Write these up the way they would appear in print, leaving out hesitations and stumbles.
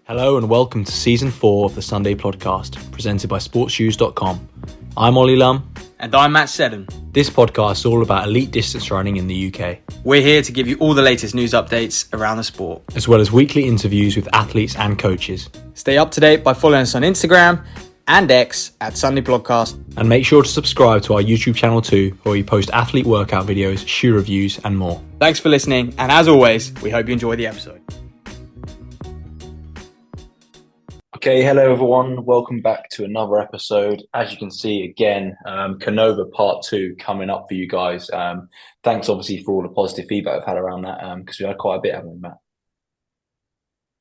Hello and welcome to Season 4 of the Sunday Podcast, presented by sportsshoes.com. I'm Ollie Lum. And I'm Matt Seddon. This podcast is all about elite distance running in the UK. We're here to give you all the latest news updates around the sport, as well as weekly interviews with athletes and coaches. Stay up to date by following us on Instagram and X at Sunday Podcast. And make sure to subscribe to our YouTube channel too, where we post athlete workout videos, shoe reviews and more. Thanks for listening, and as always, we hope you enjoy the episode. Okay, hello everyone. Welcome back to another episode. As you can see, again, Canova Part 2 coming up for you guys. Thanks obviously for all the positive feedback I've had around that, because we had quite a bit, haven't we, Matt?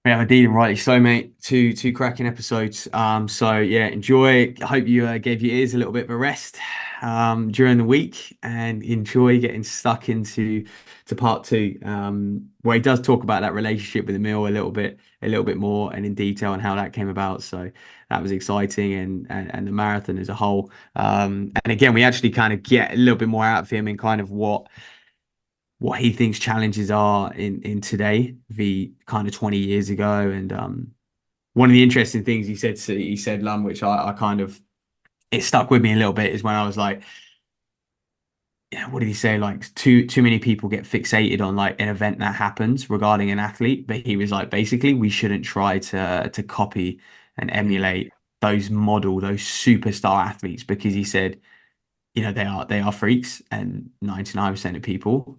Yeah, indeed, and rightly so, mate. Two cracking episodes. So yeah, enjoy. I hope you gave your ears a little bit of a rest during the week, and enjoy getting stuck into part 2, where he does talk about that relationship with Emile a little bit more and in detail and how that came about. So that was exciting, and the marathon as a whole. And again, we actually kind of get a little bit more out of him and kind of what he thinks challenges are in today, the kind of 20 years ago. And one of the interesting things he said, Lum, which I kind of, it stuck with me a little bit, is when I was like, yeah, what did he say? Like too many people get fixated on like an event that happens regarding an athlete. But he was like, basically, we shouldn't try to copy and emulate those superstar athletes, because he said, you know, they are freaks, and 99% of people,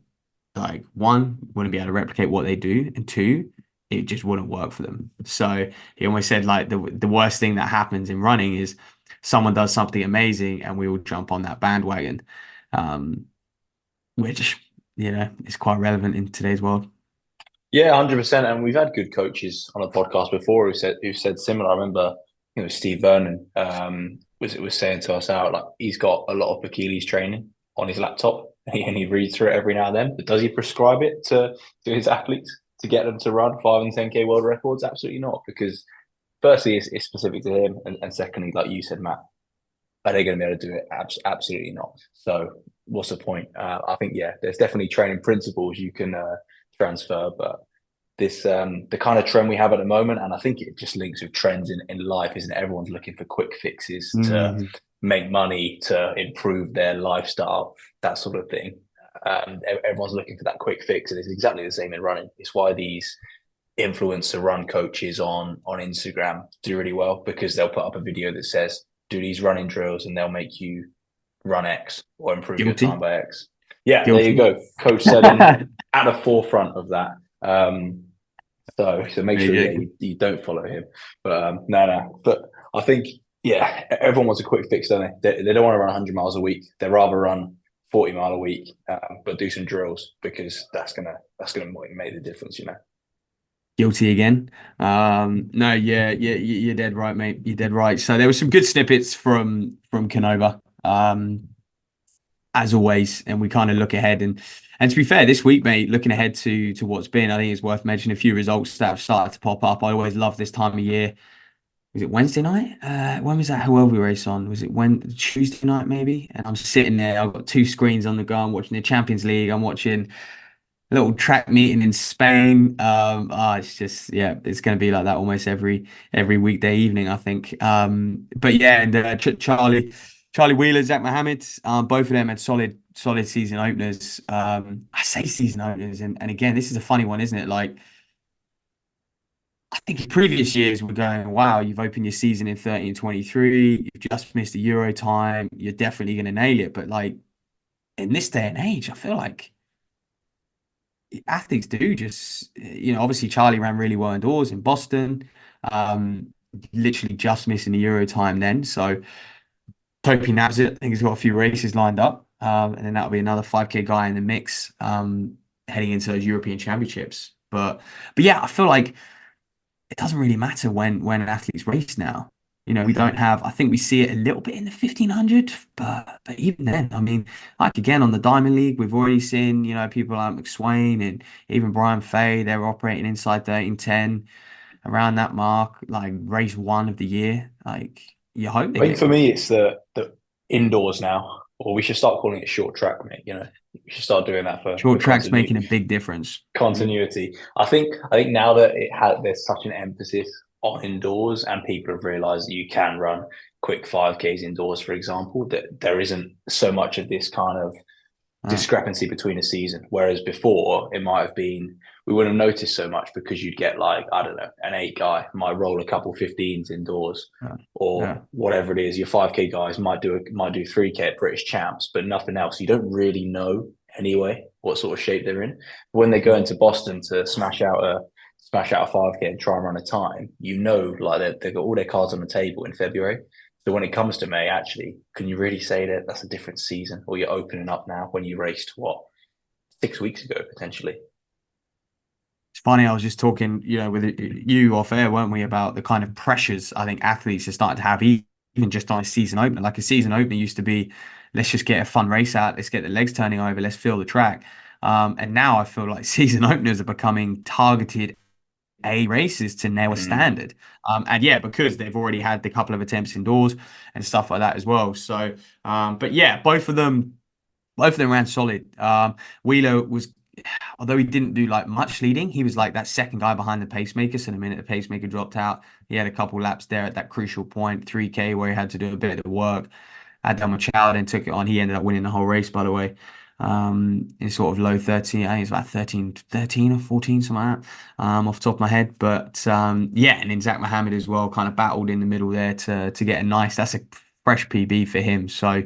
like, one, wouldn't be able to replicate what they do, and two, it just wouldn't work for them. So he almost said, like, the worst thing that happens in running is someone does something amazing and we all jump on that bandwagon, which, you know, is quite relevant in today's world. Yeah, 100%. And we've had good coaches on the podcast before who said similar. I remember, you know, Steve Vernon was saying to us out, like, he's got a lot of Achilles training on his laptop, and he reads through it every now and then. But does he prescribe it to his athletes to get them to run 5 and 10K world records? Absolutely not, because firstly, it's specific to him, and secondly, like you said, Matt, are they going to be able to do it? Absolutely not. So what's the point? I think, yeah, there's definitely training principles you can transfer, but this the kind of trend we have at the moment, and I think it just links with trends in life, isn't it? Everyone's looking for quick fixes to make money, to improve their lifestyle, that sort of thing. Everyone's looking for that quick fix, and it's exactly the same in running. It's why these influencer run coaches on Instagram do really well, because they'll put up a video that says, do these running drills and they'll make you run X or improve your time by X. Yeah, There you go. Coach Seddon at the forefront of that. So make sure you don't follow him. But no. But I think, yeah, everyone wants a quick fix, don't they? They don't want to run 100 miles a week. They'd rather run 40 mile a week, but do some drills, because that's gonna make the difference, you know. Guilty again. No, yeah, you're dead right, mate. You're dead right. So there were some good snippets from Canova, as always, and we kind of look ahead. And to be fair, this week, mate, looking ahead to what's been, I think it's worth mentioning a few results that have started to pop up. I always love this time of year. Was it Wednesday night? When was that Huelva race on? Was it Tuesday night maybe? And I'm sitting there, I've got 2 screens on the go. I'm watching the Champions League. I'm watching a little track meeting in Spain. It's just, yeah, it's going to be like that almost every weekday evening, I think. But yeah, and Charlie Wheeler, Zach Mohammed, both of them had solid season openers. I say season openers, and again, this is a funny one, isn't it? Like, I think in previous years we're going, wow, you've opened your season in 30 and 23, you've just missed the Euro time, you're definitely going to nail it. But like, in this day and age, I feel like athletes do just, you know, obviously Charlie ran really well indoors in Boston, literally just missing the Euro time then. So hope he nabs it. I think he's got a few races lined up, and then that'll be another 5K guy in the mix, heading into those European Championships. But yeah, I feel like it doesn't really matter when athletes race now. You know, we don't have, I think we see it a little bit in the 1500, but even then, I mean, like, again, on the Diamond League, we've already seen, you know, people like McSwain and even Brian Fay, they're operating inside 13:10, around that mark, like race 1 of the year. Like, you hope they for me, it's the indoors now, or we should start calling it short track, mate. You know, we should start doing that for short track's making a big difference. Continuity. I think now that there's such an emphasis on indoors, and people have realised that you can run quick 5Ks indoors, for example, that there isn't so much of this kind of Uh, discrepancy between a season. Whereas before, it might have been, we wouldn't have noticed so much because you'd get like, I don't know, an 8 guy might roll a couple 15s indoors, yeah, yeah. or whatever it is. Your 5K guys might do 3K at British champs, but nothing else. You don't really know anyway what sort of shape they're in. When they go into Boston to smash out a 5K and try and run a time, you know, like they've got all their cards on the table in February. So when it comes to May, actually, can you really say that that's a different season, or you're opening up now when you raced what 6 weeks ago potentially? It's funny, I was just talking, with you off air, weren't we, about the kind of pressures I think athletes are starting to have, even just on a season opener. Like a season opener used to be, let's just get a fun race out, let's get the legs turning over, let's feel the track. And now I feel like season openers are becoming targeted A races to nail a Mm, standard. And yeah, because they've already had the couple of attempts indoors and stuff like that as well. So, but yeah, both of them ran solid. Wheeler was, although he didn't do like much leading, he was like that second guy behind the pacemaker. So the minute the pacemaker dropped out, he had a couple laps there at that crucial point, 3K, where he had to do a bit of the work. Adam Chow then took it on. He ended up winning the whole race, by the way. In sort of low 13, I think it's about 13 or 14, something like that, off the top of my head. But yeah, and then Zach Mohammed as well kind of battled in the middle there to get a that's a fresh PB for him. So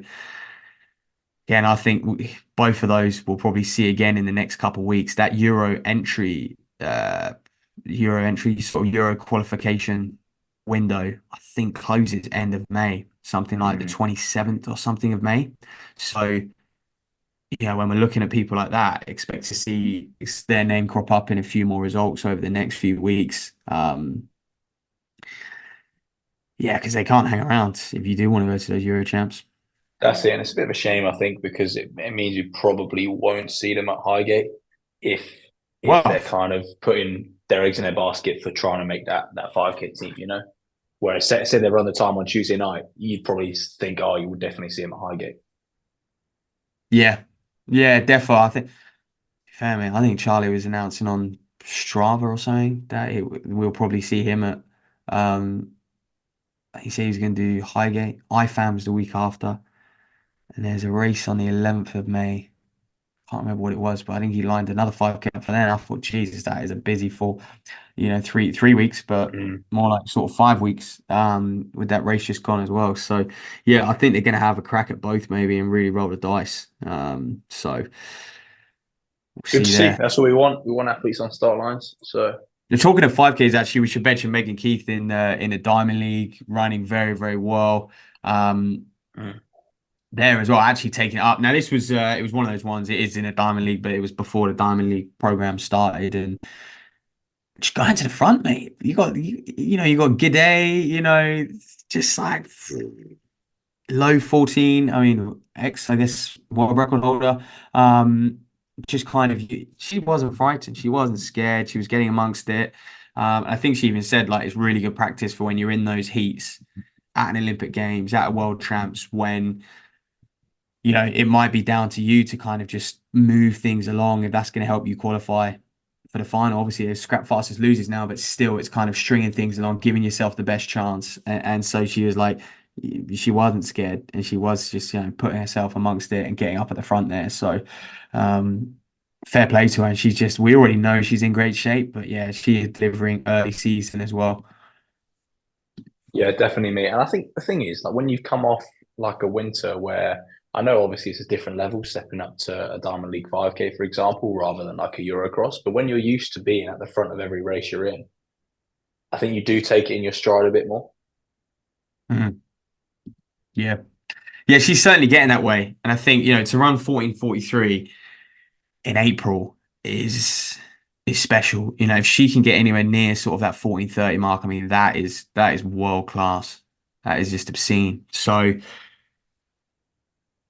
yeah, and I think both of those we'll probably see again in the next couple of weeks. That Euro entry, sort of Euro qualification window, I think closes end of May, something like the mm. 27th or something of May. So, yeah, when we're looking at people like that, expect to see their name crop up in a few more results over the next few weeks. Yeah, because they can't hang around if you do want to go to those Euro champs. That's it, and it's a bit of a shame, I think, because it means you probably won't see them at Highgate if they're Well, kind of putting their eggs in their basket for trying to make that 5K team, you know. Whereas say they run the time on Tuesday night, you'd probably think, oh, you would definitely see them at Highgate. yeah, yeah, definitely. Fair man, I think Charlie was announcing on Strava or something that we'll probably see him at. Um, he said he's going to do Highgate. IFAM's the week after, and there's a race on the 11th of May. Can't remember what it was, but I think he lined another 5K up for then. I thought, Jesus, that is a busy full, 3 weeks, but Mm. more like sort of 5 weeks. With that race just gone as well. So yeah, I think they're going to have a crack at both maybe and really roll the dice. So we'll Good see to see. there. That's what we want. We want athletes on start lines. So You're talking of 5Ks, actually, we should mention Megan Keith in the Diamond League, running very, very well. Um, mm. there as well, actually taking it up. Now, this was it was one of those ones. It is in a Diamond League, but it was before the Diamond League program started, and just going to the front, mate. You got G'day, just like low 14. I mean, I guess, world record holder. Um, just kind of, she wasn't frightened. She wasn't scared. She was getting amongst it. I think she even said like it's really good practice for when you're in those heats at an Olympic Games, at a World Champs, when it might be down to you to kind of just move things along if that's going to help you qualify for the final. Obviously, it's scrap fastest loses now, but still, it's kind of stringing things along, giving yourself the best chance. And so she was like, she wasn't scared, and she was just putting herself amongst it and getting up at the front there. So, um, fair play to her. And we already know she's in great shape, but yeah, she is delivering early season as well. Yeah, definitely, mate. And I think the thing is, like when you've come off like a winter where I know obviously it's a different level stepping up to a Diamond League 5K, for example, rather than like a Eurocross. But when you're used to being at the front of every race you're in, I think you do take it in your stride a bit more. Mhm. Yeah. Yeah, she's certainly getting that way. And I think, to run 14:43 in April is special. If she can get anywhere near sort of that 14:30 mark, I mean, that is world class. That is just obscene. So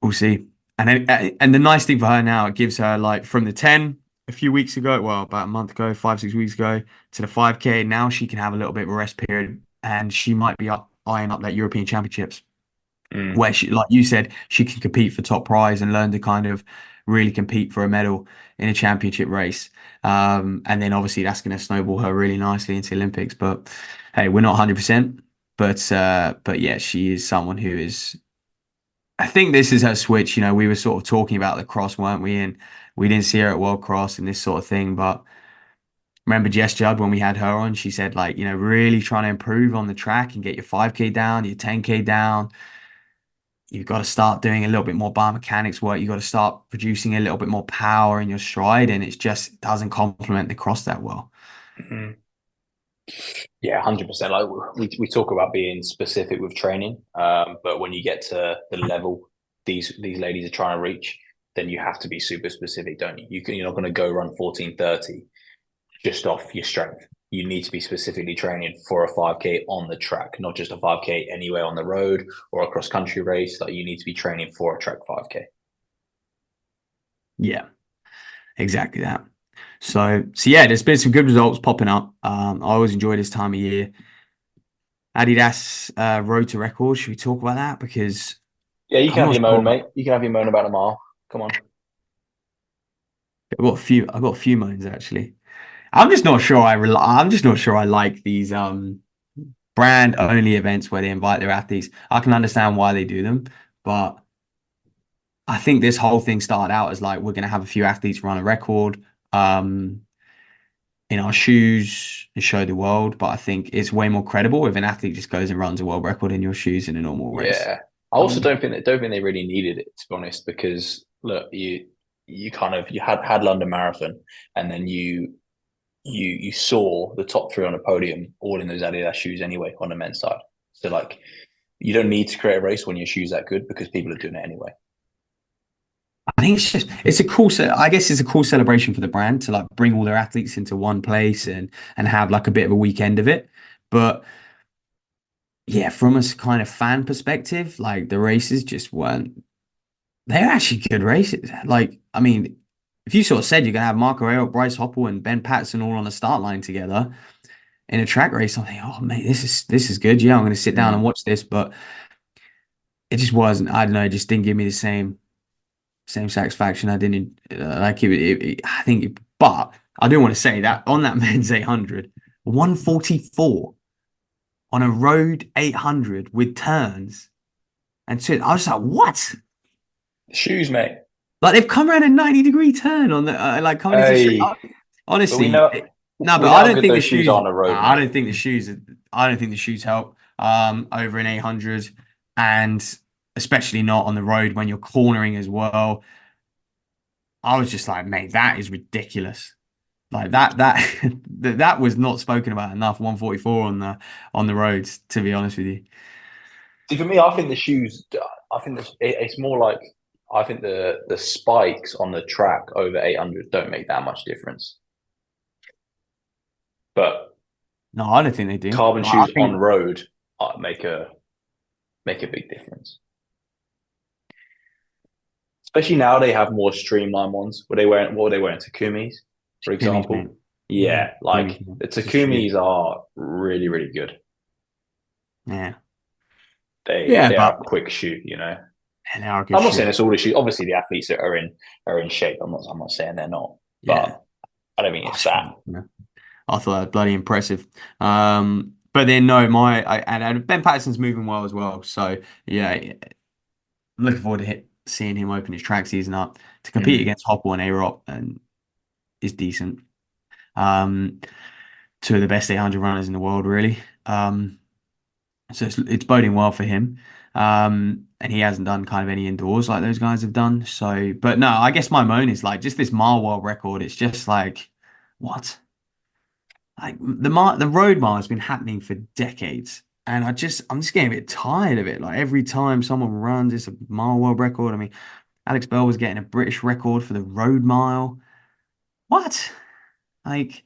we'll see. And the nice thing for her now, it gives her like from the 10 a few weeks ago, well, about a month ago, 5, 6 weeks ago, to the 5K. Now she can have a little bit of a rest period, and she might be eyeing up that European Championships, Mm. where she, like you said, she can compete for top prize and learn to kind of really compete for a medal in a championship race. And then obviously that's going to snowball her really nicely into Olympics. But hey, we're not 100%. But yeah, she is someone who is. I think this is her switch. You know, we were sort of talking about the cross, weren't we? And we didn't see her at World Cross and this sort of thing. But remember Jess Judd when we had her on, she said like, you know, really trying to improve on the track and get your 5K down, your 10K down. You've got to start doing a little bit more biomechanics work. You've got to start producing a little bit more power in your stride, and it doesn't complement the cross that well. Mhm. Yeah, 100%. Like we talk about being specific with training, but when you get to the level these ladies are trying to reach, then you have to be super specific, don't you? You're not going to go run 14:30 just off your strength. You need to be specifically training for a 5K on the track, not just a 5K anywhere on the road or a cross country race. Like you need to be training for a track 5K. Yeah, exactly that. So yeah, there's been some good results popping up. I always enjoy this time of year. Adidas Road to Record. Should we talk about that? Because Yeah, you can I'm have not your moan, sure. mate. You can have your moan about a mile. Come on. I've got a few moans actually. I'm just not sure I'm just not sure I like these brand only events where they invite their athletes. I can understand why they do them, but I think this whole thing started out as like we're going to have a few athletes run a record um, in our shoes and show the world. But I think it's way more credible if an athlete just goes and runs a world record in your shoes in a normal race. Yeah. I also Um, don't think they really needed it, to be honest, because look, you kind of you had London Marathon and then you saw the top three on the podium all in those Adidas shoes anyway on the men's side. So like you don't need to create a race when your shoes that good because people are doing it anyway. I think it's a cool I guess it's a cool celebration for the brand to like bring all their athletes into one place and have like a bit of a weekend of it. But yeah, from a kind of fan perspective, like the races just weren't they're actually good races. Like, I mean, if you sort of said you're gonna have Marco Arroyo, Bryce Hoppel, and Ben Patterson all on the start line together in a track race, I'm thinking, oh mate, this is good. Yeah, I'm gonna sit down and Mm. watch this, but it just wasn't. I don't know. It just didn't give me the same satisfaction. I didn't like I think, but I do want to say that on that men's 800, 144 on a road 800 with turns, and so I was like, what? Shoes, mate. Like they've come around a 90-degree turn on the like coming into the street. Hey, but Honestly, no, but we know I how don't good think the those shoes are shoes. on the road, I mate. don't think the shoes. I don't think the shoes help over an 800, and especially not on the road when you're cornering as well. I was just like, mate, that is ridiculous. Like that was not spoken about enough. 144 on the roads, to be honest with you. See, for me, I think the shoes. I think it's more like I think the spikes on the track over 800 don't make that much difference, but No, I don't think they do. carbon Like, I shoes on think road make a big difference. Especially now they have more streamlined ones. Were they wearing what were they wearing? Takumis, for Kimmy's, mate. example. Yeah, Yeah, like Kimmy's, mate. the It's a shoe. Takumis are really, really good. Yeah, They yeah, are but a quick shoe, you know. they are a good I'm not shoe. saying it's all the shoes. Obviously, the athletes that are in shape. I'm not saying they're not, Yeah, but I don't think it's that. yeah. I thought that was bloody impressive. But then no, and Ben Patterson's moving well as well. So yeah, I'm looking forward to seeing him open his track season up to compete Mm. against Hopple and A-Rock and is decent. Um, Two of the best 800 runners in the world, really. So it's boding well for him. And he hasn't done kind of any indoors like those guys have done. So, but no, I guess my moan is like just this mile world record. It's just like, what? Like the road mile has been happening for decades, and I'm just getting a bit tired of it. Like every time someone runs, it's a mile world record. I mean, Alex Bell was getting a British record for the road mile. What? Like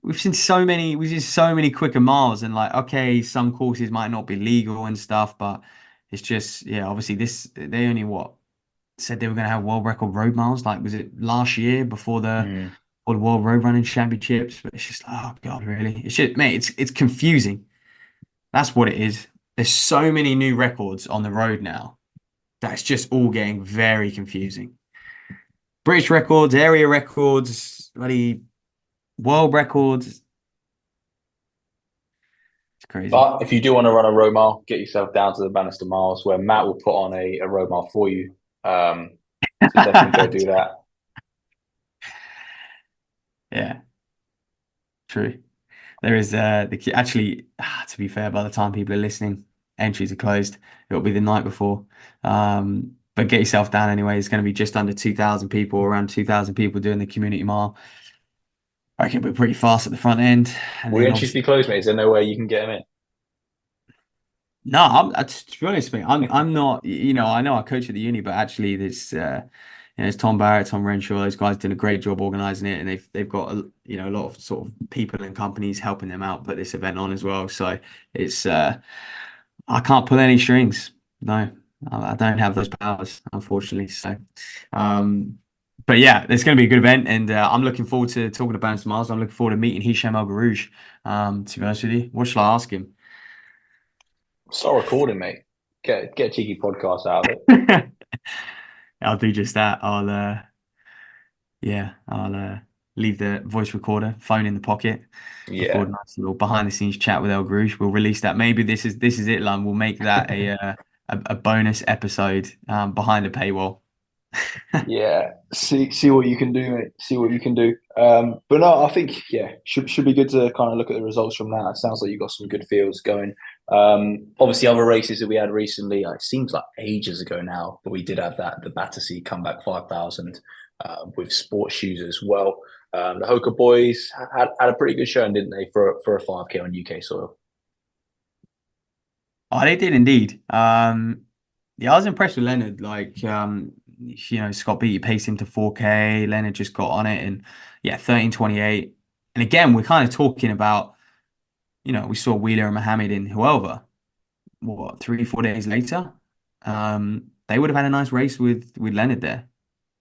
we've seen so many quicker miles, and like okay, some courses might not be legal and stuff, but it's just yeah. Obviously, this they only what said they were going to have world record road miles. Like was it last year before the Mm. or the World Road Running Championships, but it's just like, oh God, really? It's just, mate, it's confusing. That's what it is. There's so many new records on the road now that it's just all getting very confusing. British records, area records, bloody world records. It's crazy. But if you do want to run a road mile, get yourself down to the Bannister Miles, where Matt will put on a road mile for you. So definitely go do that. Yeah, true. There is actually, to be fair, by the time people are listening, entries are closed. It'll be the night before. But get yourself down anyway. It's going to be just under 2,000 people, around 2,000 people doing the community mile. I reckon we're pretty fast at the front end, and Will the then entries obviously be closed, mate? Is there no way you can get them in? no. To be honest, mate, I'm not. I know I coach at the uni, but actually, there's Tom Barrett, Tom Renshaw. Those guys did a great job organising it, and they've got a lot of sort of people and companies helping them out put this event on as well. So it's I can't pull any strings. No, I don't have those powers, unfortunately. So, um, but yeah, it's going to be a good event, and I'm looking forward to talking about Miles. I'm looking forward to meeting Hisham El Garouj. To be honest with you, what shall I ask him? Start recording, mate. Get a cheeky podcast out of it. I'll do just that. I'll leave the voice recorder, phone in the pocket, record Yeah, a nice little behind the scenes chat with El Garouj. We'll release that. Maybe this is it, Lon. We'll make that a bonus episode behind the paywall. yeah. See what you can do, mate. See what you can do. But no, I think should be good to kind of look at the results from that. It sounds like you got some good fields going. Obviously, other races that we had recently, it seems like ages ago now, but we did have the Battersea comeback 5,000 with sports shoes as well. The Hoka boys had a pretty good showing, didn't they, for a 5K on UK soil? Oh, they did indeed. Yeah, I was impressed with Leonard. Like, Scott Beattie paced him to 4K. Leonard just got on it, and yeah, 13:28. And again, we're kind of talking about, we saw Wheeler and Mohammed in Huelva. What, 3, 4 days later? They would have had a nice race with Leonard there.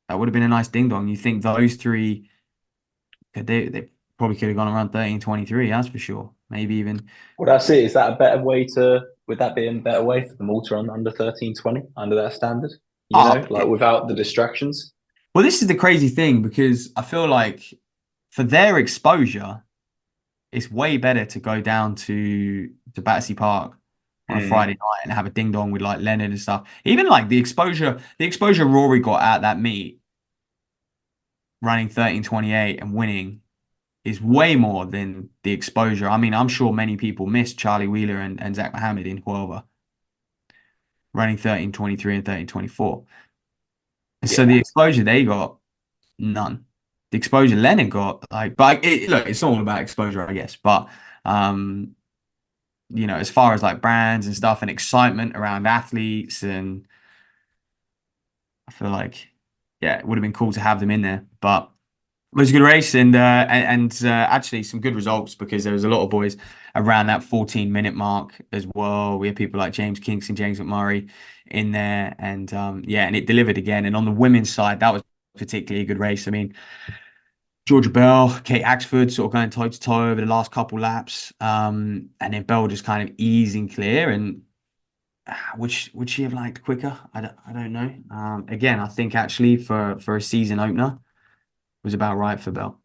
That would have been a nice ding dong. You think those three, they probably could have gone around 13:23, that's for sure. Maybe even. Well, that's it. Is that a better way to? Would that be a better way for them all to run under 13:20 under that standard? Oh, Like without the distractions. well, this is the crazy thing because I feel like for their exposure, it's way better to go down to Battersea Park on a Friday Mm. night and have a ding dong with like Leonard and stuff. Even like the exposure Rory got at that meet, running 13:28 and winning, is way more than the exposure. I mean, I'm sure many people missed Charlie Wheeler and Zach Mohammed in Huelva running 13:23 and 13:24. And so the Yeah. exposure they got, none. The exposure Leonard got, like, but look, it's all about exposure, I guess. But as far as like brands and stuff and excitement around athletes, and I feel like, yeah, it would have been cool to have them in there. But it was a good race and actually some good results because there was a lot of boys around that 14-minute mark as well. We had people like James Kingston, James McMurray in there, and and it delivered again. And on the women's side, that was particularly a good race. I mean, Georgia Bell, Kate Axford sort of going toe to toe over the last couple laps, and then Bell just kind of easing clear. And would she have liked quicker? I don't know. Again, I think actually for a season opener, it was about right for Bell.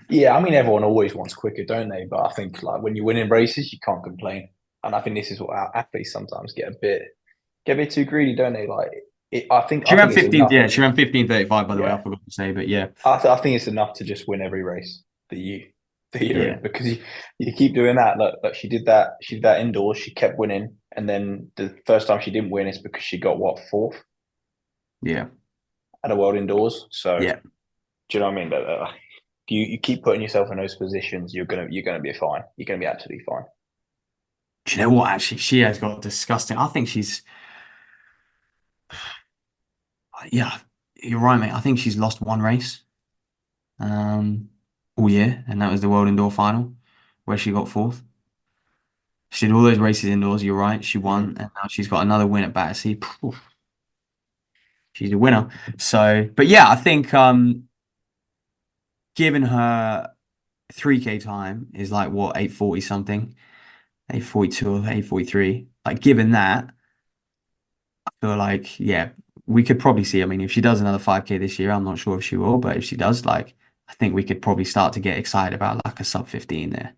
Yeah, I mean everyone always wants quicker, don't they? But I think like when you're winning races, you can't complain. And I think this is what our athletes sometimes get a bit too greedy, don't they? Like She I ran think it's 15, enough. yeah, she ran 15:35, by the way, I Yeah, forgot to say, but yeah, I think it's enough to just win every race that you're yeah, in because you keep doing that. Look, she did that. She did that indoors. She kept winning, and then the first time she didn't win is because she got what fourth yeah, at a world indoors. So yeah. do you know what I mean? But you keep putting yourself in those positions, you're gonna be fine. You're gonna be absolutely fine. Do you know what? Actually, she has got disgusting. I think yeah, you're right, mate. I think she's lost one race, all year, and that was the World Indoor Final, where she got fourth. She did all those races indoors. You're right, she won, Mm. and now she's got another win at Battersea. Phew, she's a winner. So, but yeah, I think given her 3K time is like what 8:40 something, 8:42 or 8:43. Like given that, I feel like yeah. we could probably see. I mean, if she does another 5K this year, I'm not sure if she will, but if she does, like, I think we could probably start to get excited about like a sub 15 there.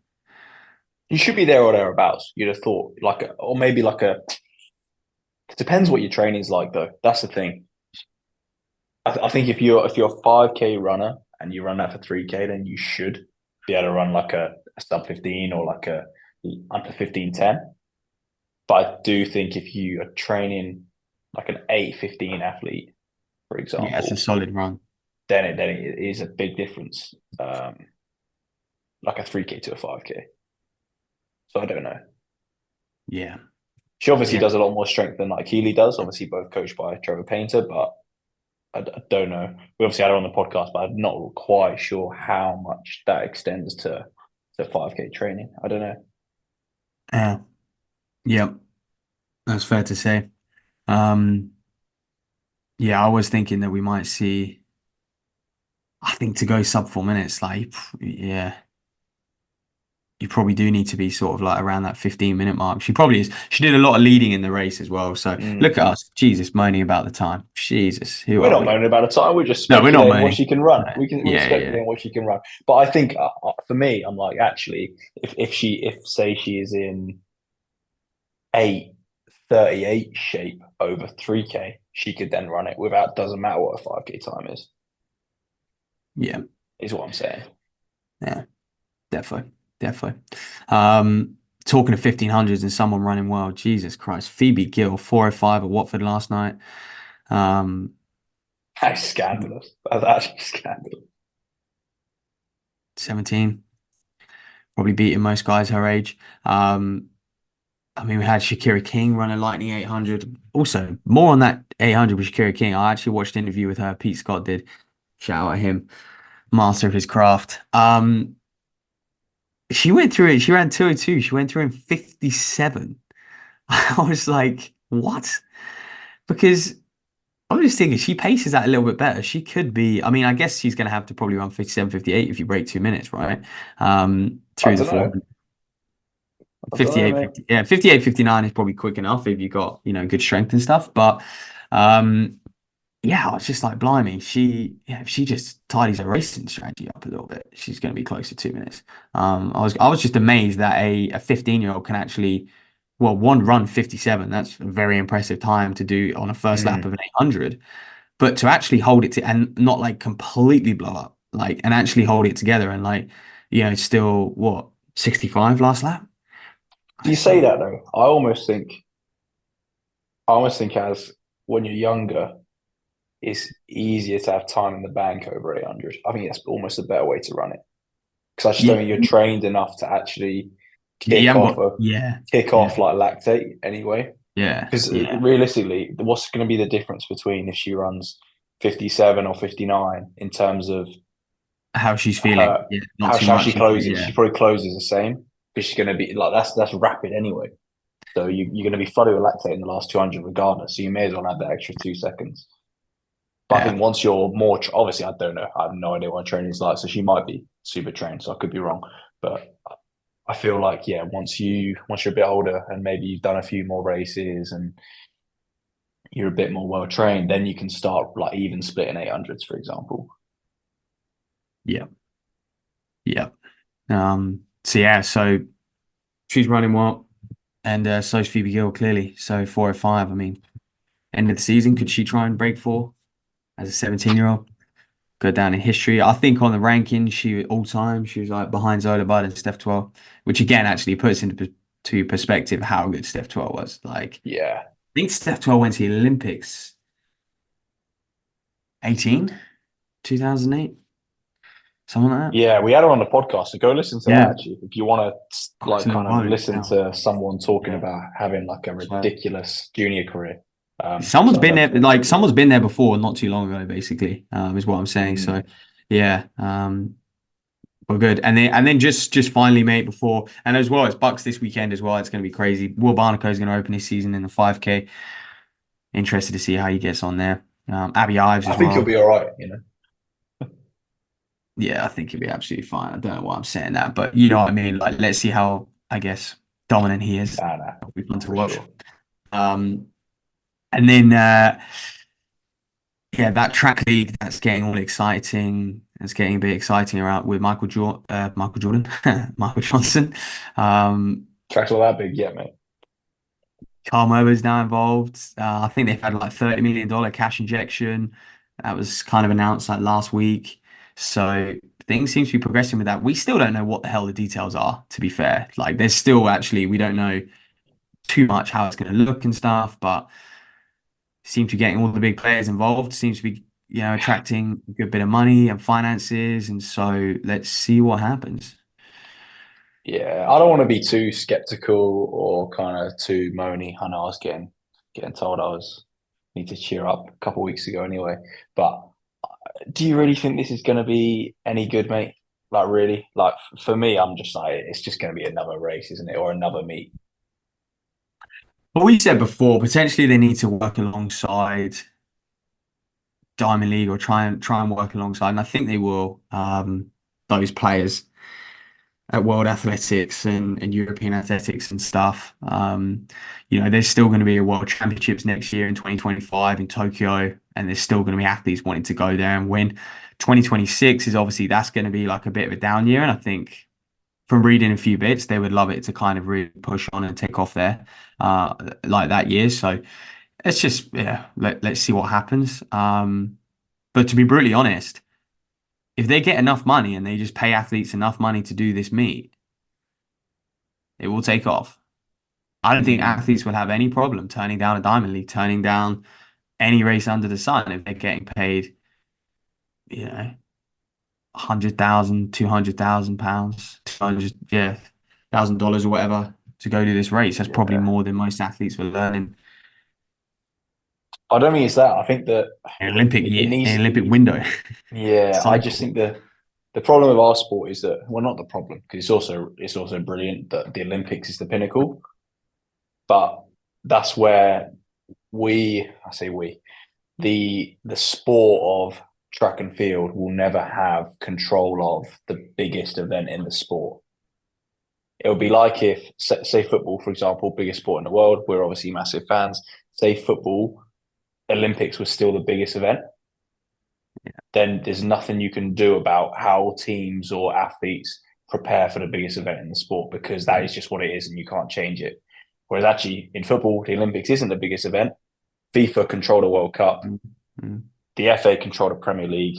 You should be there or thereabouts. You'd have thought, or maybe like a. It depends what your training's like, though. That's the thing. I think if you're a 5K runner and you run that for 3K, then you should be able to run like a sub 15 or like a under 15:10. But I do think if you are training like an 8:15 athlete, for Yeah, it's a example, solid run. then it is a big difference, like a 3K to a 5K. So I don't know. Yeah. She obviously Yeah. does a lot more strength than like Keely does. Obviously, both coached by Trevor Painter, but I don't know. We obviously had her on the podcast, but I'm not quite sure how much that extends to 5K training. I don't know. Yeah. Yeah. That's fair to say. Um, yeah, I was thinking that we might see, I think to go sub 4 minutes, like, yeah, you probably do need to be sort of like around that 15-minute mark. She probably is. She did a lot of leading in the race as well. So look Mm. at us. Jesus, moaning about the time. Jesus, who We're are not we? moaning about a time. We're just No, we're not speculating what moaning. she can run. No. We're Yeah, yeah. speculating what she can run. But I think for me, I'm like actually, if say she is in 8:38 shape over 3K, she could then run it without. Doesn't matter what a 5K time Yeah. is what I'm saying. Yeah. Definitely. Definitely. Talking of 1500s and someone running well, Jesus Christ. Phoebe Gill, 405 at Watford last night. Um, That's scandalous. That's actually scandalous. 17, probably beating most guys her age. I mean, we had Shakira King running Lightning 800. Also, more on that 800 with Shakira King. I actually watched an interview with her. Pete Scott did. Shout out at him, master of his craft. She went through it. She ran 202. She went through in 57. I was like, what? Because I was just thinking she paces that a little bit better. She could be, I mean, I guess she's going to have to probably run 57, 58 if you break 2 minutes, right? I Through the don't know. 400. I don't know, 58, mate. 50, yeah, 58, 59 is probably quick enough if you got, good strength and stuff. But um, yeah, I was just like, blimey, if she just tidies her racing strategy up a little bit, she's going to be close to 2 minutes. I was just amazed that a 15-year-old can actually, well, one run 57. That's a very impressive time to do on a first lap of Mm. an 800. But to actually hold it to and not like completely blow up, like, and actually hold it together and like, still what, 65 last lap? You say that though. I almost think as when you're younger, it's easier to have time in the bank over 800. I think that's almost a better way to run it because I just Yeah, don't think you're trained enough to actually yeah, you kick haven't off got, a yeah, kick yeah, off like lactate anyway. yeah, Because yeah. realistically, what's going to be the difference between if she runs 57 or 59 in terms of How she's feeling. her Yeah, not how too how she much. closes? Yeah, She probably closes the same because she's going to be like that's rapid anyway. So you're going to be flooded with lactate in the last 200 regardless. So you may as well have that extra 2 seconds. But I yeah, think once you're more, obviously, I don't know. I have no idea what training is like. So she might be super trained. So I could be wrong. But I feel like, yeah, once you're a bit older and maybe you've done a few more races and you're a bit more well trained, then you can start like even splitting 800s, for example. yeah, yeah. So yeah, so she's running well, and so's Phoebe Gill clearly. So 405. I mean, end of the season, could she try and break four as a 17-year-old? Go down in history. I think on the rankings, she all time she was like behind Zola Bud and Steph 12, which again actually puts into to perspective how good Steph 12 was. Like, Yeah. I think Steph 12 went to the Olympics 18, 2008, something like that. Yeah, we had her on the podcast, so go listen to that Yeah, actually. If you want to oh, it's like a little kind of while ago listen now. to someone talking Yeah, about having like a so ridiculous junior career. someone's So I been don't there, think like someone's been there before, not too long ago, basically, is what I'm saying. So, mm, yeah, well, good. And then just finally, mate, before and as well as Bucks this weekend as well, it's going to be crazy. Will Barnacle is going to open his season in the 5K. Interested to see how he gets on there. Abby Ives I as think he'll well. be all right, you know. Yeah, I think he'll be absolutely fine. I don't know why I'm saying that, but you know what I mean. Like, let's see how I guess dominant he is. Nah, It'll be fun to for watch. sure. Um, and then yeah, that track league that's getting all exciting. It's getting a bit exciting around with Michael Jordan, Michael Johnson. Um, Track's not that big yet, mate. Carl Merber's now involved. I think they've had like $30 million cash injection. That was kind of announced like last week. So things seem to be progressing with that. We still don't know what the hell the details are, to be fair. Like there's still actually we don't know too much how it's going to look and stuff, but seem to be getting all the big players involved. Seems to be attracting a good bit of money and finances. And so let's see what happens. Yeah, I don't want to be too skeptical or kind of too moany. I know I was getting told I was need to cheer up a couple of weeks ago anyway. But do you really think this is going to be any good, mate? Like really? Like for me, I'm just like it's just going to be another race, isn't it, or another meet? But we said before, potentially they need to work alongside Diamond League or try and work alongside. And I think they will. Those players at World Athletics and European Athletics and stuff. There's still going to be a World Championships next year in 2025 in Tokyo, and there's still going to be athletes wanting to go there and win. 2026 is obviously that's going to be like a bit of a down year, and I think from reading a few bits, they would love it to kind of really push on and take off there, like that year. So let's just let's see what happens. But to be brutally honest, if they get enough money and they just pay athletes enough money to do this meet, it will take off. I don't think Mm. athletes will have any problem turning down a Diamond League, turning down any race under the sun if they're getting paid, 100,000, 200,000 pounds, 200, yeah, $1,000 or whatever to go do this race. That's probably Yeah, more than most athletes will earn in I don't think it's that. I think that an Olympic it year, needs. an Olympic window Yeah, I just cycle. think the problem with our sport is that well, not the problem because it's also brilliant that the Olympics is the pinnacle, but that's where I say we the sport of track and field will never have control of the biggest event in the sport. It would be like if, say, football, for example, biggest sport in the world. We're obviously massive fans. Say football, Olympics was still the biggest event. Then there's nothing you can do about how teams or athletes prepare for the biggest event in the sport because that is just what it is and you can't change it. Whereas actually in football, the Olympics isn't the biggest event. FIFA control the World Cup. Mm, mm, The FA control the Premier League.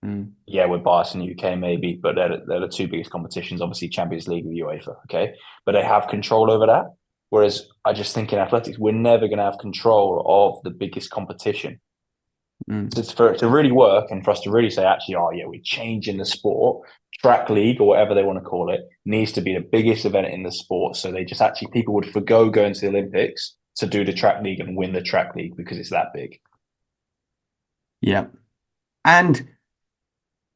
mm. Yeah, we're biased in the UK maybe, but they're the two biggest competitions. Obviously, Champions League with UEFA. Okay, but they have control over that. Whereas I just think in athletics, we're never going to have control of the biggest competition. Mm. So for it to really work and for us to really say, actually, oh yeah, we're changing the sport. Track league or whatever they want to call it needs to be the biggest event in the sport. So they just actually people would forgo going to the Olympics to do the track league and win the track league because it's that big. Yeah. And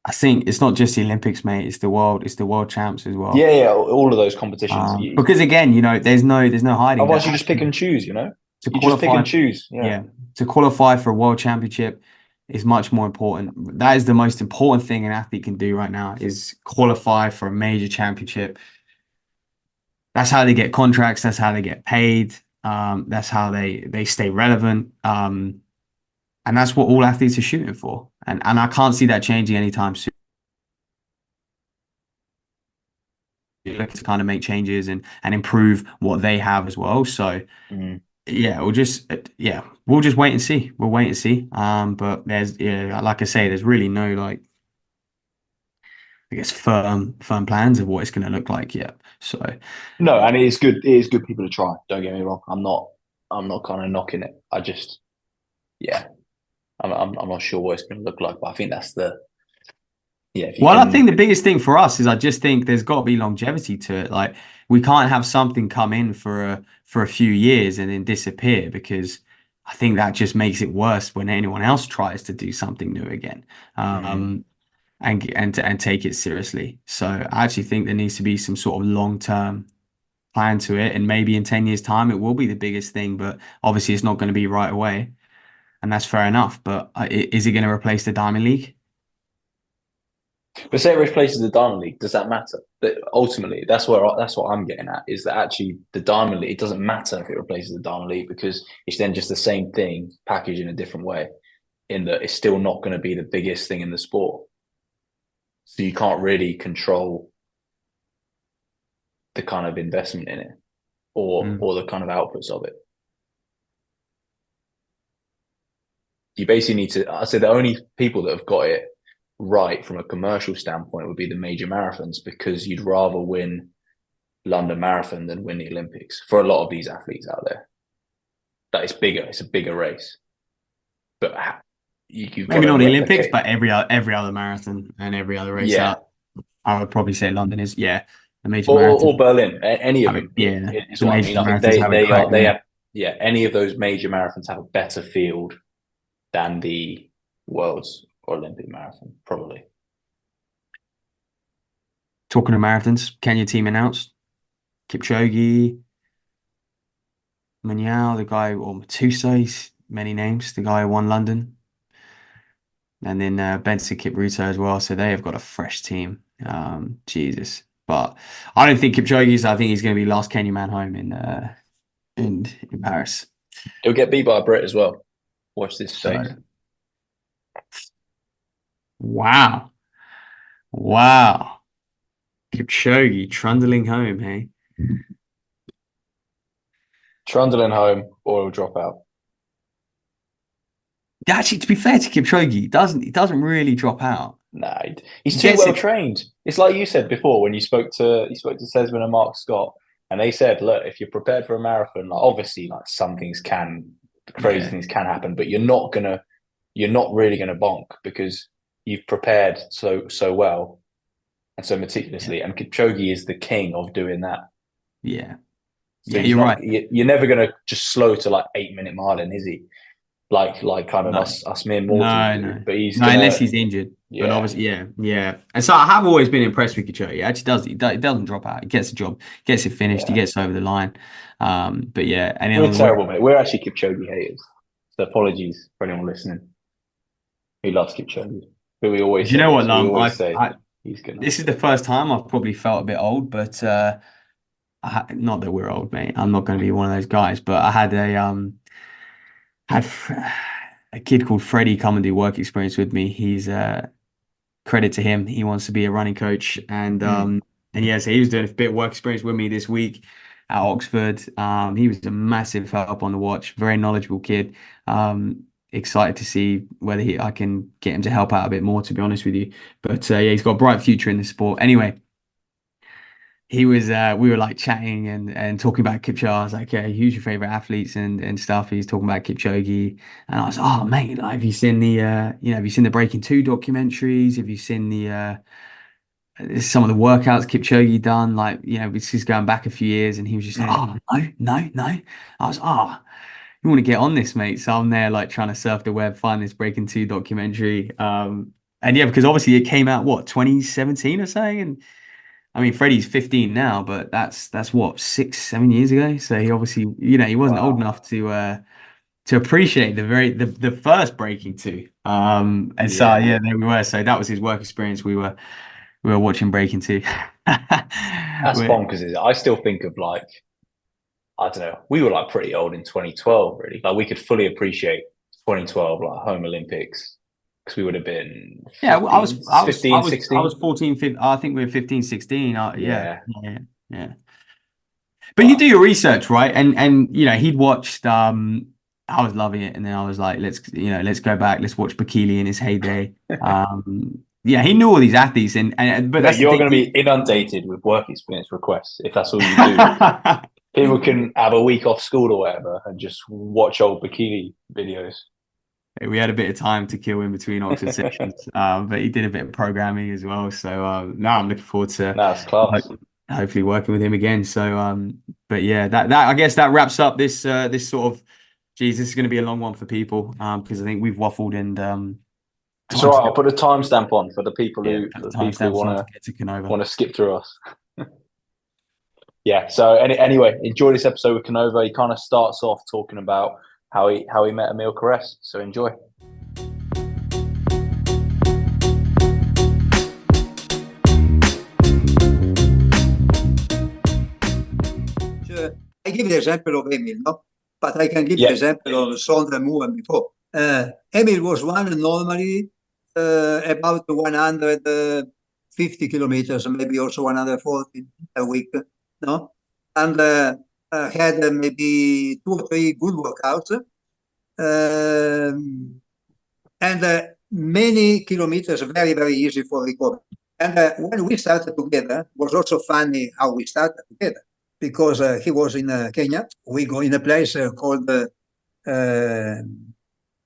I think it's not just the Olympics, mate. It's the world champs as well. Yeah, yeah, all of those competitions. Because again, there's no hiding that Otherwise, you just pick and choose. to You just pick qualify, and choose. Yeah. yeah, to qualify for a world championship is much more important. That is the most important thing an athlete can do right now is qualify for a major championship. That's how they get contracts. That's how they get paid. That's how they stay relevant. And that's what all athletes are shooting for. And I can't see that changing anytime soon. Looking to kind of make changes and improve what they have as well. So Mm. yeah, we'll just wait and see. We'll wait and see. But like I say, there's really no like I guess firm plans of what it's going to look like yet. So No, and it is good. It is good people to try. Don't get me wrong. I'm not. I'm not kind of knocking it. I just, yeah, I'm not sure what it's going to look like. But I think that's the yeah. If you well, I think can, the biggest thing for us is I just think there's got to be longevity to it. Like we can't have something come in for a few years and then disappear because I think that just makes it worse when anyone else tries to do something new again. mm, Um, and take it seriously. So I actually think there needs to be some sort of long-term plan to it, and maybe in 10 years' time it will be the biggest thing, but obviously it's not going to be right away, and that's fair enough. But is it going to replace the Diamond League? but say it replaces the Diamond League. Does that matter? But ultimately, that's what I'm getting at. Is that actually the Diamond League? It doesn't matter if it replaces the Diamond League because it's then just the same thing packaged in a different way. in that it's still not going to be the biggest thing in the sport. So you can't really control the kind of investment in it or the kind of outputs of it. You basically need to, I say the only people that have got it right from a commercial standpoint would be the major marathons, because you'd rather win London Marathon than win the Olympics for a lot of these athletes out there. That it's bigger, it's a bigger race. But you've got Maybe to not the Olympics, replicate. but every other marathon and every other race Yeah. out. I would probably say London is, the major Or marathon. Berlin, any I of mean, them yeah, is the what I major mean. I think marathons have it they cracked, are, they yeah. have, yeah, any of those major marathons have a better field than the World's or Olympic marathon, probably. Talking of marathons, Kenya team announced Kipchoge, Manuel, the guy, or Matusa, many names, the guy who won London. And then Benson Kipruto as well. So they have got a fresh team. Jesus. But I don't think Kipchoge's, I think he's going to be last Kenyan man home in Paris. He'll get beat by a Brit as well. Watch this So, space. wow. Wow. Kipchoge trundling home, hey? Trundling home or he'll drop out. Actually, to be fair to Kipchoge, he doesn't really drop out. Nah, he's He too gets well it. trained. It's like you said before when you spoke to Sesman and Mark Scott, and they said, look, if you're prepared for a marathon, like obviously like some things crazy Yeah, things can happen, but you're not really gonna bonk because you've prepared so well and so yeah, meticulously. And Kipchoge is the king of doing that. yeah. So Yeah, he's you're not. right. You're never gonna just slow to like 8 minute miling, is he? Like kind of No, us mere mortals no, do. no. But he's No, unless gonna, he's injured. But yeah, obviously, yeah, yeah. And so I have always been impressed with Kipchoge. He actually does. He doesn't drop out. He gets the job, gets it finished. He yeah. gets over the line. But yeah, and We're on the way, terrible, mate. We're actually Kipchoge haters. So apologies for anyone listening who loves Kipchoge. But we do always you say know what, this. We Lum? always say he's gonna. This is the first time I've probably felt a bit old, but not that we're old, mate. I'm not going to be one of those guys. But I had a kid called Freddie come and do work experience with me. He's credit to him. He wants to be a running coach, and yeah, so he was doing a bit of work experience with me this week at Oxford. He was a massive help on the watch. Very knowledgeable kid. Excited to see whether I can get him to help out a bit more. To be honest with you, but yeah, he's got a bright future in the sport. Anyway, we were like chatting and talking about Kipchoge. I was like, yeah, who's your favorite athletes and stuff? He's talking about Kipchoge, and I was, oh mate, like, have you seen have you seen the Breaking Two documentaries? Have you seen some of the workouts Kipchoge done? Like, this is going back a few years, and he was just like, oh no, no, no. I was, you want to get on this, mate? So I'm there like trying to surf the web, find this Breaking Two documentary. And yeah, because obviously it came out what 2017 or something, and I mean, Freddie's 15 now, but that's what 6, 7 years ago. So he obviously, he wasn't old Wow. enough to appreciate the first Breaking Two. And so Yeah, yeah, there we were. So that was his work experience. We were watching Breaking Two. that's We- bonkers. Is it? I still think of like, I don't know. We were like pretty old in 2012, really. Like we could fully appreciate 2012, like home Olympics, because we would have been yeah, well, 15, 16. 14, 15, I think we were 15, 16. Yeah, Yeah, yeah, yeah. But you do but your research, right? And he'd watched I was loving it, and then I was like, let's go back, let's watch Bakili in his heyday. Yeah, he knew all these athletes, and but mate, that's the you're thing. going to be inundated with work experience requests if that's all you do. People can have a week off school or whatever and just watch old bikini videos. We had a bit of time to kill in between Oxford sessions, but he did a bit of programming as well. So now I'm looking forward to That's class. hopefully working with him again. So but yeah, that I guess that wraps up this sort of. Geez, this is going to be a long one for people because I think we've waffled and It's time all to right. go. I'll put a timestamp on for the people Yeah, who put the timestamps on to want get to Canova. to skip through us. Yeah. So anyway, enjoy this episode with Canova. He kind of starts off talking about how he met Emile Cairess. So enjoy. I give the example of Emil, no? But I can give the Yeah. example of Sondre Moore before. Emile was one normally about 150 kilometers, maybe also 140 a week, no? And had maybe 2 or 3 good workouts. And many kilometers very, very easy for recovery. And when we started together, was also funny how we started together, because he was in Kenya. We go in a place called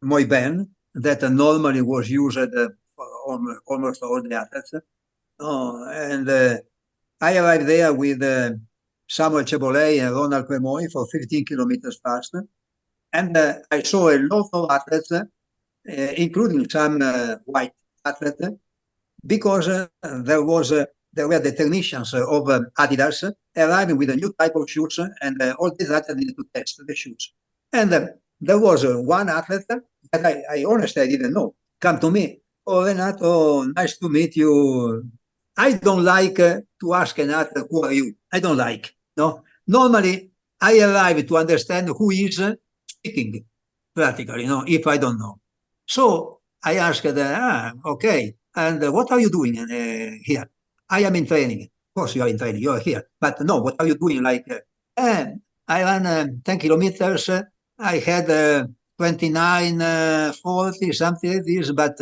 Moiben, that normally was used for almost all the athletes. And I arrived there with Samuel Chebolet and Ronald Cremoy for 15 kilometers fast. And I saw a lot of athletes, including some white athletes, because there were the technicians of Adidas arriving with a new type of shoes, and all these athletes needed to test the shoes. And there was one athlete that I honestly I didn't know come to me. Oh, Renato, nice to meet you. I don't like to ask an athlete, who are you? I don't like. No, normally I arrive to understand who is speaking, practically. No, if I don't know. So I asked, okay, and what are you doing here? I am in training. Of course, you are in training. You are here, but no, what are you doing? Like, I ran 10 kilometers. I had 29, 40, something like this, but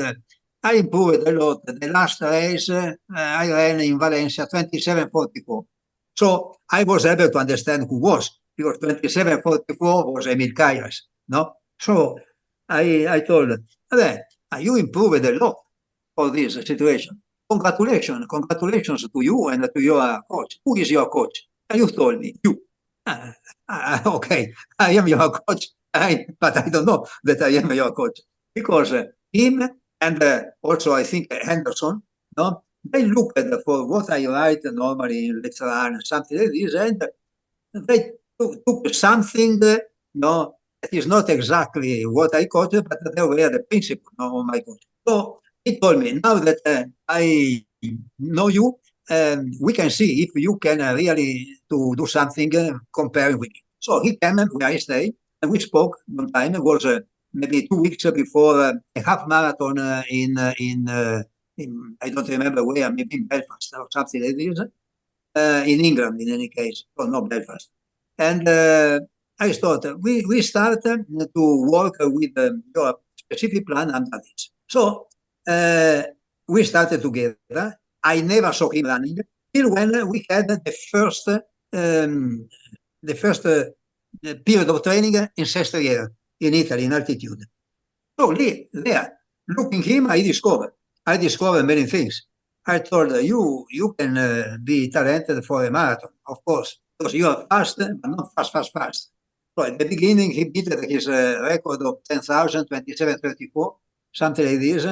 I improved a lot. The last race I ran in Valencia 27:44. So I was able to understand who was, because 27:44 was Emile Cairess. No, so I told her, you improved a lot for this situation. Congratulations to you and to your coach. Who is your coach? And you told me, you. Okay, I am your coach, but I don't know that I am your coach, because him and also I think Henderson, no, they look at for what I write normally in lecture something like this, and they took something, no, that is not exactly what I coach, but they were the principle of my coach. So he told me, now that I know you, we can see if you can really to do something comparing with me. So he came where I stay, and we spoke one time. It was maybe 2 weeks before a half marathon in I don't remember where, maybe in Belfast or something like this, in England in any case, or not Belfast. And I thought we start to work with your specific plan under this. So we started together. I never saw him running till when we had the first period of training in Sestriere in Italy, in altitude. So there, looking him, I discovered many things. I told you can be talented for a marathon, of course, because you are fast, but not fast. So at the beginning, he beat his record of 10,000, 27:34, something like this.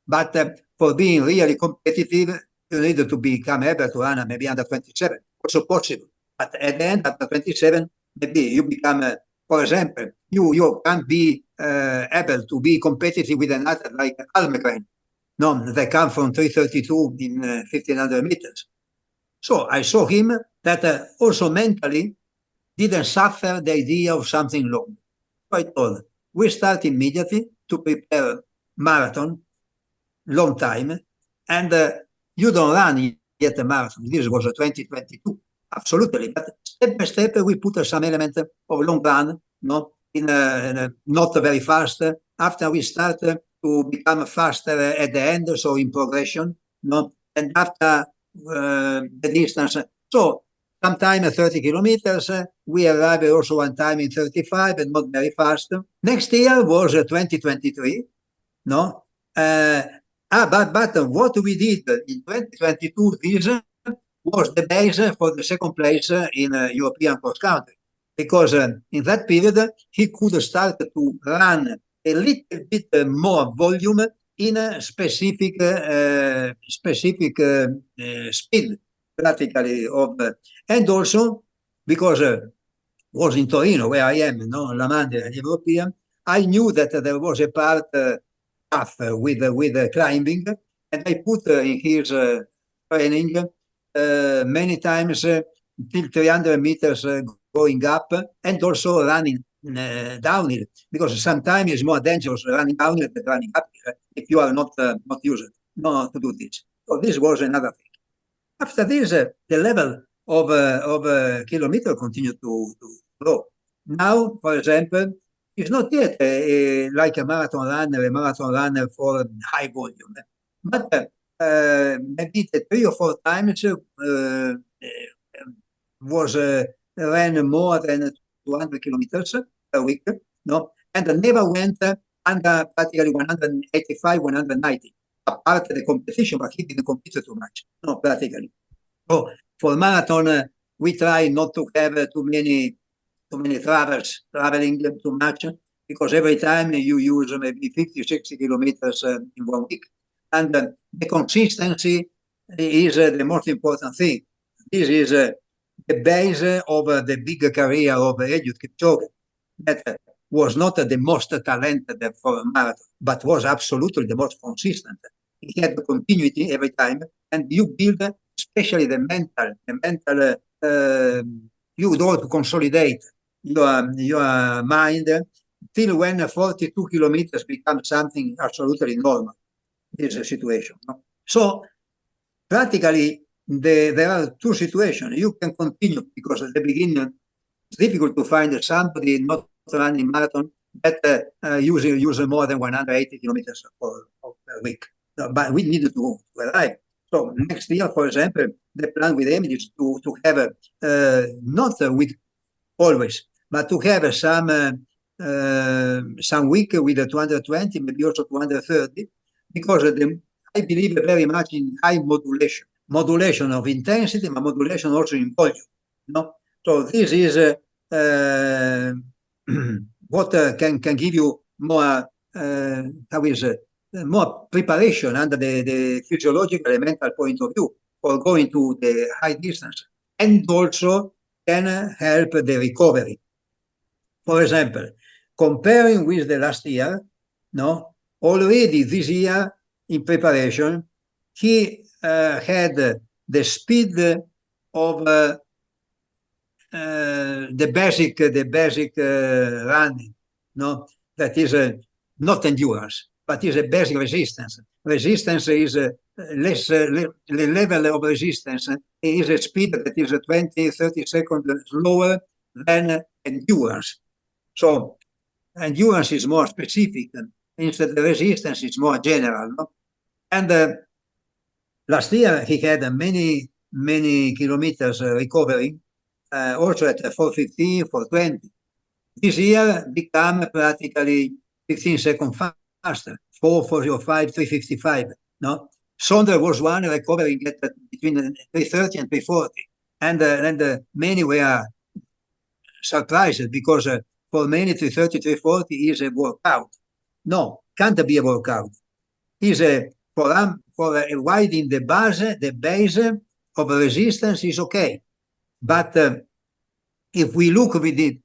But for being really competitive, you need to become able to run maybe under 27, also possible. But at the end, after 27, maybe you become, for example, you can't be able to be competitive with an athlete like Almegren. No, they come from 332 in 1,500 meters. So I saw him that also mentally didn't suffer the idea of something long. So I told, we start immediately to prepare marathon, long time, and you don't run yet a marathon. This was a 2022, absolutely. But step by step, we put some element of long run, no, in not very fast. After we start to become faster at the end, so in progression, no, and after the distance. So sometime 30 kilometers, we arrived also one time in 35 and not very fast. Next year was 2023, no? But what we did in 2022 was the base for the second place in European cross country, because in that period he could start to run a little bit more volume in a specific speed, practically of, and also because was in Torino where I am, no, La Mande, European. I knew that there was a part tough with climbing, and I put in his training many times till 300 meters going up, and also running downhill, because sometimes it's more dangerous running downhill than running uphill if you are not used to do this. So this was another thing. After this, the level of kilometer continued to grow. Now, for example, it's not yet like a marathon runner for high volume, but maybe 3 or 4 times was ran more than 200 kilometers per week, no, and never went under practically 185, 190. Apart the competition, but he didn't compete too much, no, practically. So for marathon, we try not to have too many traveling too much, because every time you use maybe 50, 60 kilometers in 1 week. And the consistency is the most important thing. This is the base of the big career of Eliud Kipchoge, that was not the most talented for a marathon, but was absolutely the most consistent. He had continuity every time, and you build, especially the mental, you don't consolidate your mind till when 42 kilometers become something absolutely normal. This is a situation. No? So practically, there are two situations. You can continue, because at the beginning it's difficult to find somebody not running marathon that use more than 180 kilometers per week. But we need to arrive. So next year, for example, the plan with Emile is to have not with always, but to have some week with 220, maybe also 230, because I believe very much in high modulation of intensity, but modulation also in volume. No? So this is what can give you more, more preparation under the physiological and mental point of view for going to the high distance, and also can help the recovery. For example, comparing with the last year, no, already this year in preparation, he had the speed of the basic running, no, that is not endurance, but is a basic resistance. Resistance is less, the level of resistance is a speed that is 20, 30 seconds slower than endurance. So endurance is more specific, instead the resistance is more general. No? And last year he had many kilometers recovering, also at 4:15, 4:20. This year become practically 15 seconds faster, 4:45, 3:55. No, Sonder was one recovering at between 3:30 and 3:40, and many were surprised, because for many 3:30, 3:40 is a workout. No, can't be a workout. Is for widening the base of resistance is okay, but if we look with the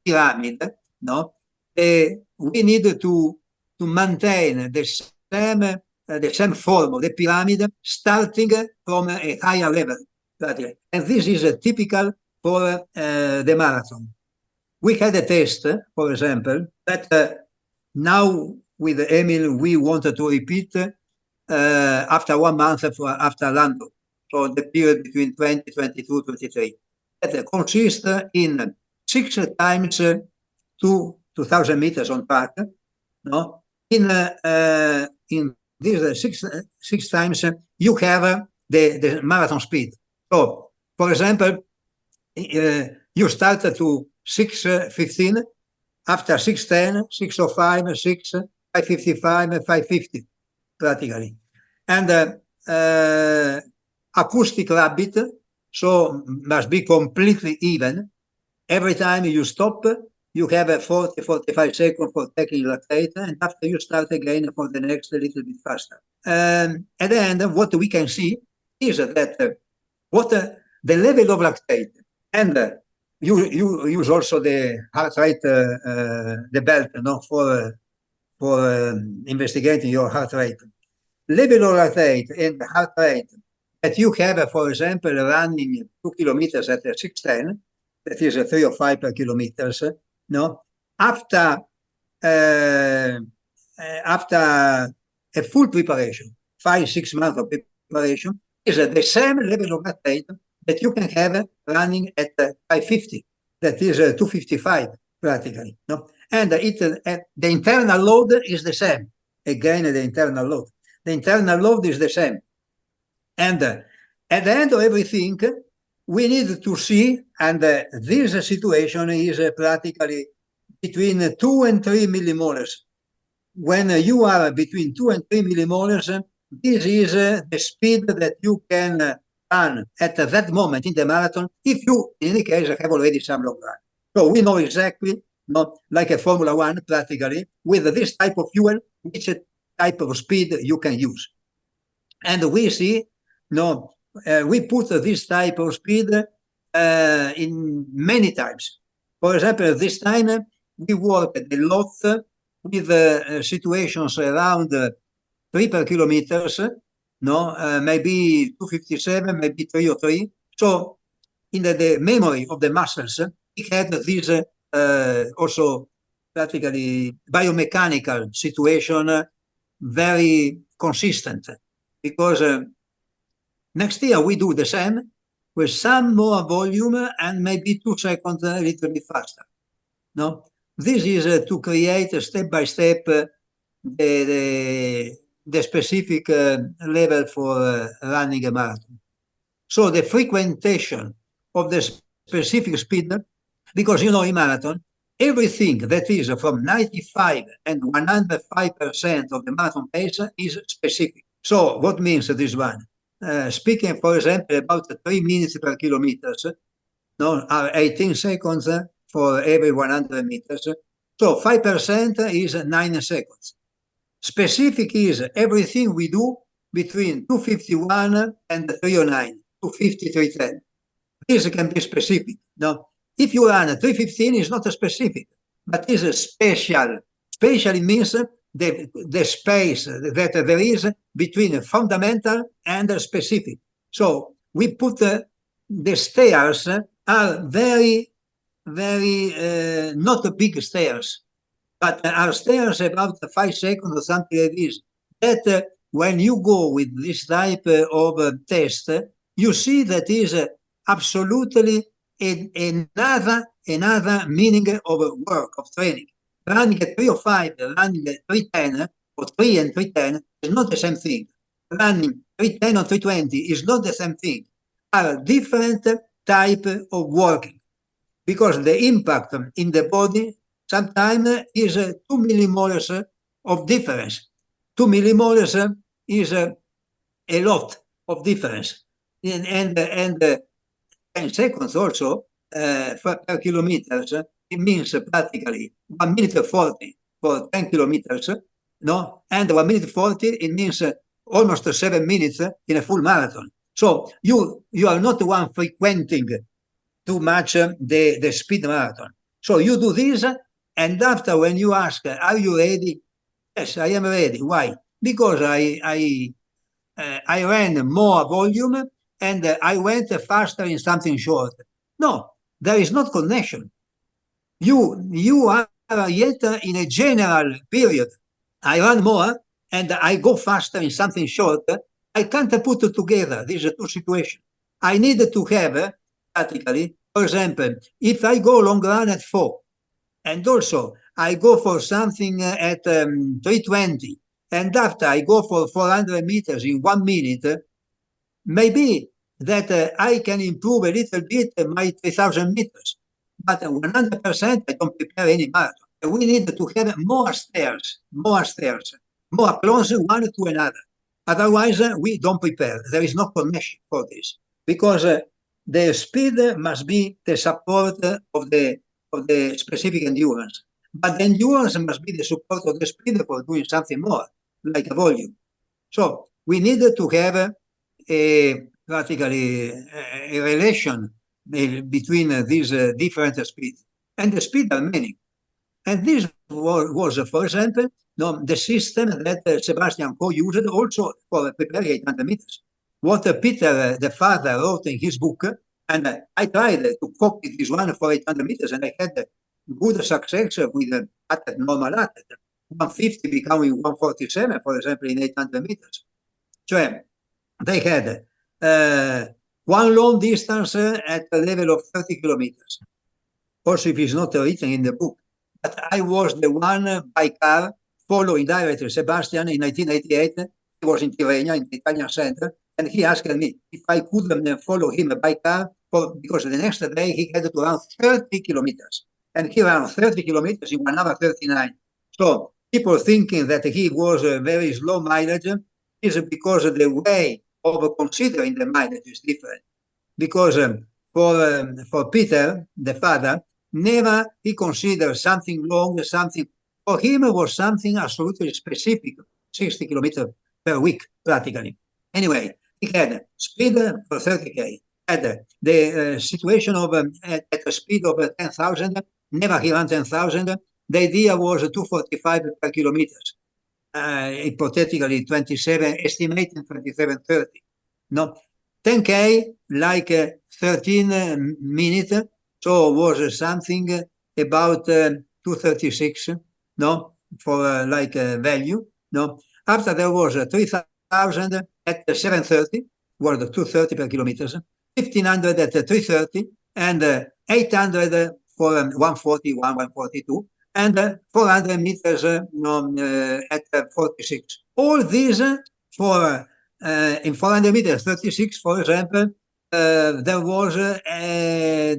pyramid, no, we need to maintain the same form of the pyramid, starting from a higher level, and this is typical for the marathon. We had a test, for example, that now with Emile we wanted to repeat after 1 month after London, so the period between 2022, 23. That consists in 6 times 2,000 meters on track. No, in these six times you have the marathon speed. So, for example, you start to 6:15, after 6:10, 6:05, 6, 5:55, 5:50, practically, and acoustic rabbit. So must be completely even. Every time you stop, you have a 40, 45 seconds for taking lactate, and after you start again for the next a little bit faster. At the end, what we can see is that what the level of lactate, and you use also the heart rate, the belt, no, for investigating your heart rate. Level of lactate and heart rate that you have, for example, running 2 kilometers at 6:10, that is 3 or 5 kilometers, no, after a full preparation, 5-6 months of preparation, is the same level of heart rate that you can have running at 550. That is 255 practically. No, and the internal load is the same. Again, the internal load. The internal load is the same. And at the end of everything, we need to see, and this situation is practically between 2 and 3 millimolars. When you are between 2 and 3 millimolars, this is the speed that you can run at that moment in the marathon, if you, in any case, have already some long run. So we know exactly, not like a Formula One, practically, with this type of fuel, which type of speed you can use. And we see, we put this type of speed in many times. For example, this time we worked a lot with situations around 3 per kilometers, maybe 257, maybe 303. So in the memory of the muscles, we had this also practically biomechanical situation very consistent, because next year we do the same with some more volume and maybe 2 seconds a little bit faster. No, this is to create step by step the specific level for running a marathon. So the frequentation of the specific speed, because in marathon, everything that is from 95 and 105% of the marathon pace is specific. So what means this one? Speaking, for example, about 3 minutes per kilometers, are 18 seconds for every 100 meters. So 5% is 9 seconds. Specific is everything we do between 251 and 309, 250, 310. This can be specific. Now, if you run 315, it's not a specific, but is a special. Special means the space that there is between fundamental and specific. So we put the stairs are very, very not big stairs, but are stairs about 5 seconds or something like this. That when you go with this type of test, you see that is absolutely another meaning of work, of training. Running at 305, running at 310, or 3 and 310 is not the same thing. Running 310 or 320 is not the same thing. Are different type of working, because the impact in the body sometimes is 2 millimolars of difference. 2 millimolars is a lot of difference. And 10 seconds also per kilometers, it means practically 1 minute 40 for 10 kilometers, and 1 minute 40, it means almost 7 minutes in a full marathon. So you are not the one frequenting too much the speed marathon. So you do this, and after, when you ask, are you ready? Yes, I am ready. Why? Because I ran more volume and I went faster in something short. No, there is not connection. You are yet in a general period. I run more and I go faster in something short. I can't put it together. These are two situations. I need to have, practically, for example, if I go long run at 4, and also I go for something at 320, and after I go for 400 meters in 1 minute, maybe that I can improve a little bit my 3,000 meters. But 100% I don't prepare any marathon. We need to have more stairs, more close one to another. Otherwise, we don't prepare. There is no connection for this, because the speed must be the support of the specific endurance. But the endurance must be the support of the speed for doing something more, like a volume. So we need to have practically a relation between these different speeds. And the speeds are many. And this was, for example, the system that Sebastian Coe used also for preparing 800 meters. What Peter, the father, wrote in his book, and I tried to copy this one for 800 meters, and I had good success with athlete, normal athlete. 150 becoming 147, for example, in 800 meters. Cioè, they had one long distance at the level of 30 kilometers. Also, if it's not written in the book. But I was the one by car following directly Sebastian in 1988. He was in Tirrenia, in the Italian center, and he asked me if I could follow him by car because the next day he had to run 30 kilometers. And he ran 30 kilometers in 1 hour 39. So people thinking that he was a very slow mileage is because the way of considering the mileage is different. Because for Peter, the father, never he considered something long, something for him was something absolutely specific, 60 kilometers per week, practically. Anyway, he had speed for 30K, had the situation of at a speed of 10,000, never he ran 10,000. The idea was 245 per kilometers, hypothetically 27, estimating 27.30. No, 10K like 13 minutes, so was something about 236, no, for like value, no. After there was 3,000 at 730, was 230 per kilometers, 1,500 at 330, and 800 for 141, 142, and 400 meters at 46. All these for in 400 meters, 36, for example, there was I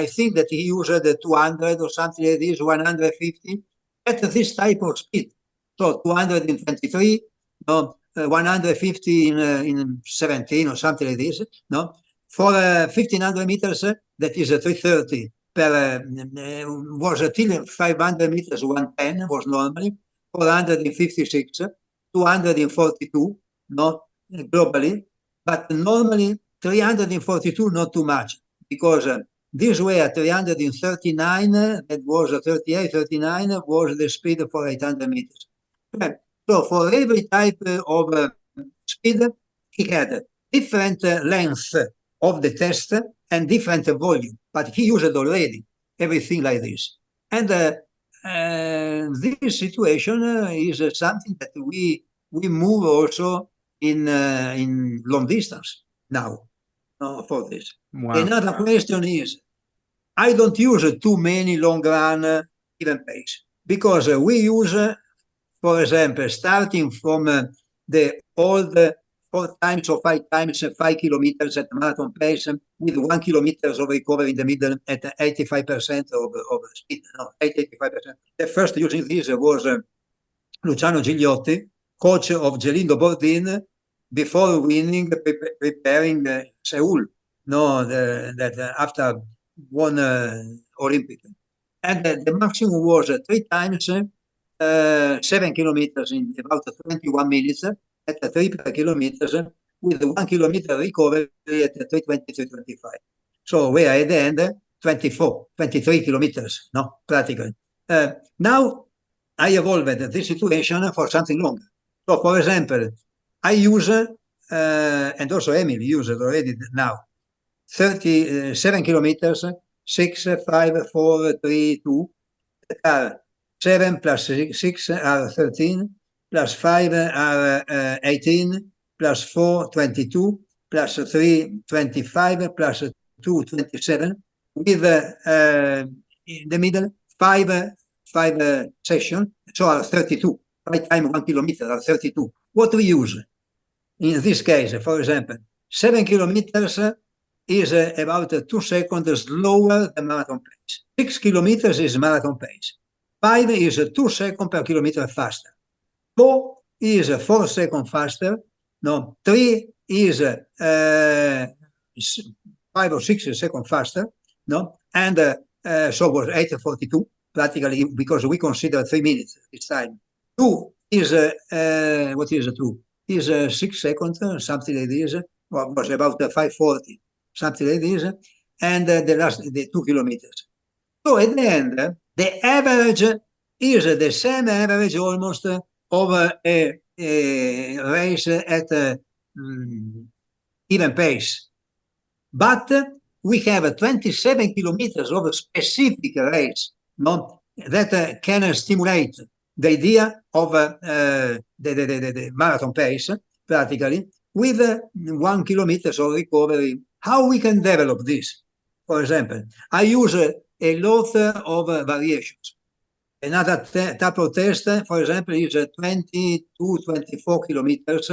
think that he used the 200 or something like this, 150 at this type of speed. So 223, no, 150 in 17 or something like this. No, for 1,500 meters, that is 330 per was till 500 meters, 110 was normally 456, 242. Not globally, but normally 342, not too much, because this way at 339, that was 38, 39 was the speed for 800 meters. So for every type of speed, he had different length of the test and different volume, but he used already everything like this. And this situation is something that we move also in long distance now for this. Wow. Another question is, I don't use too many long run even pace because we use, for example, starting from the old 4 times or 5 times 5 kilometers at marathon pace with 1 kilometer of recovery in the middle at 85% of speed, no, 85%. The first using this was Luciano Gigliotti, coach of Gelindo Bordin, before winning, preparing Seoul, no, that after one Olympic. And the maximum was 3 times 7 kilometers in about 21 minutes at 3 per kilometers with 1 kilometer recovery at 320, 325. So we are at the end 24, 23 kilometers, no, practically. Now I evolved this situation for something longer. So, for example, I use, and also Emile uses already now, 37 kilometers, 6, 5, 4, 3, 2, 7 plus 6 are 13, plus 5 are 18, plus 4, 22, plus 3, 25, plus 2, 27, with in the middle 5 sessions, so are 32. 5 times 1 kilometer are 32. What we use in this case, for example, 7 kilometers is about 2 seconds slower than marathon pace. 6 kilometers is marathon pace. 5 is 2 seconds per kilometer faster. 4 is 4 seconds faster. No, 3 is 5 or 6 seconds faster. No, and so was 8:42 practically because we consider 3 minutes this time. 2 is what is 2? Is 6 seconds, something like this. Well, was about 5:40, something like this. And the 2 kilometers. So at the end, the average is the same average almost of a race at even pace. But we have 27 kilometers of a specific race no, that can stimulate the idea of the marathon pace, practically, with 1 kilometer of recovery. How we can develop this? For example, I use a lot of variations. Another type of test, for example, is 22, 24 kilometers.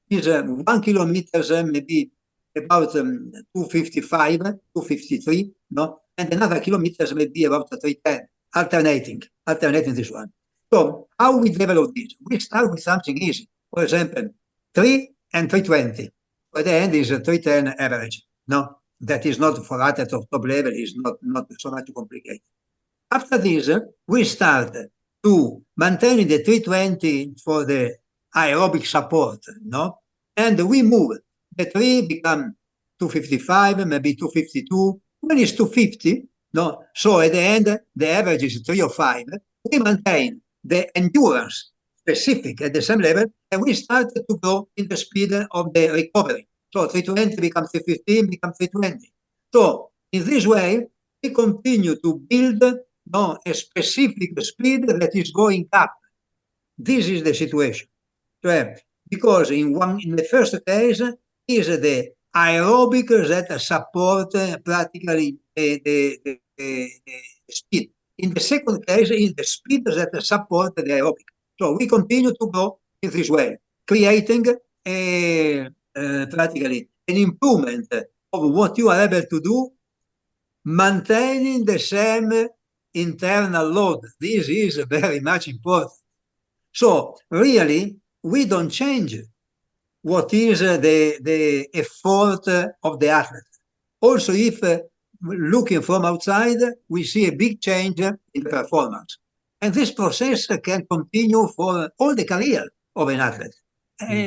Is 1 kilometer maybe about 255, 253, no? And another kilometers maybe about 310, alternating this one. So how we develop this? We start with something easy. For example, 3 and 320. At the end is a 310 average. No, that is not for athletes of top level, is not so much complicated. After this, we start to maintain the 320 for the aerobic support, no? And we move. The 3 become 255, maybe 252. When it's 250, no? So at the end, the average is 305. We maintain the endurance specific at the same level, and we start to go in the speed of the recovery. So 320 becomes 315, becomes 320. So in this way, we continue to build a specific speed that is going up. This is the situation. Because in the first case is the aerobic that support practically the speed. In the second case is the speed that support the aerobic. So we continue to go in this way, creating practically an improvement of what you are able to do, maintaining the same internal load. This is very much important. So really, we don't change what is the effort of the athlete. Also, if looking from outside, we see a big change in performance. And this process can continue for all the career of an athlete.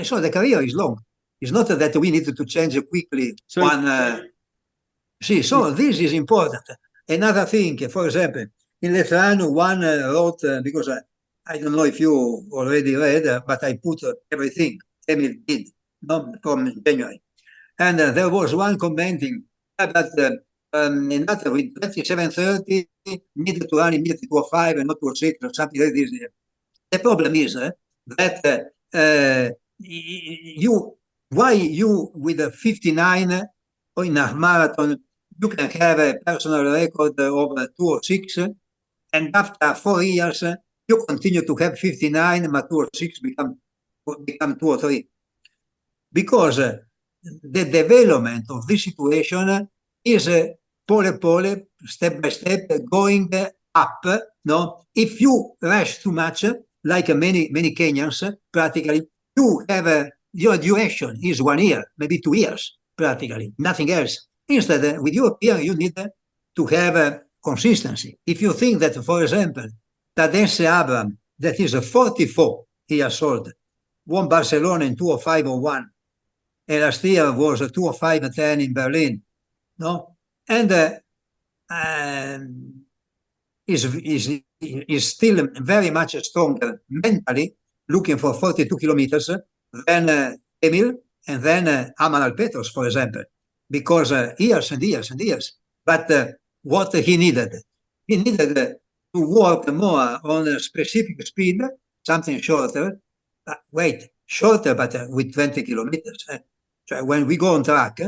So the career is long. It's not that we need to change quickly so this is important. Another thing, for example, in Letran, one wrote, because I don't know if you already read, but I put everything Emile did from January. And there was one commenting that another with 27:30 needed to run immediately 205 and not 206 or something like this. The problem is that why you with a 59 or in a marathon, you can have a personal record of 206, and after 4 years, you continue to have 59, but 206 become 203. Because the development of this situation is pole, step by step, going up. No, if you rush too much, like many Kenyans, practically, you have your duration is 1 year, maybe 2 years, practically, nothing else. Instead, with European, you need to have consistency. If you think that, for example, Tadesse Abram, that is 44 years old, won Barcelona in 205.01, and last year was 205.10 in Berlin, no? And is still very much stronger mentally, looking for 42 kilometers, than Emil and then Amanal Petros, for example, because years and years and years. But what he needed to work more on a specific speed, something shorter, shorter, but with 20 kilometers. So when we go on track,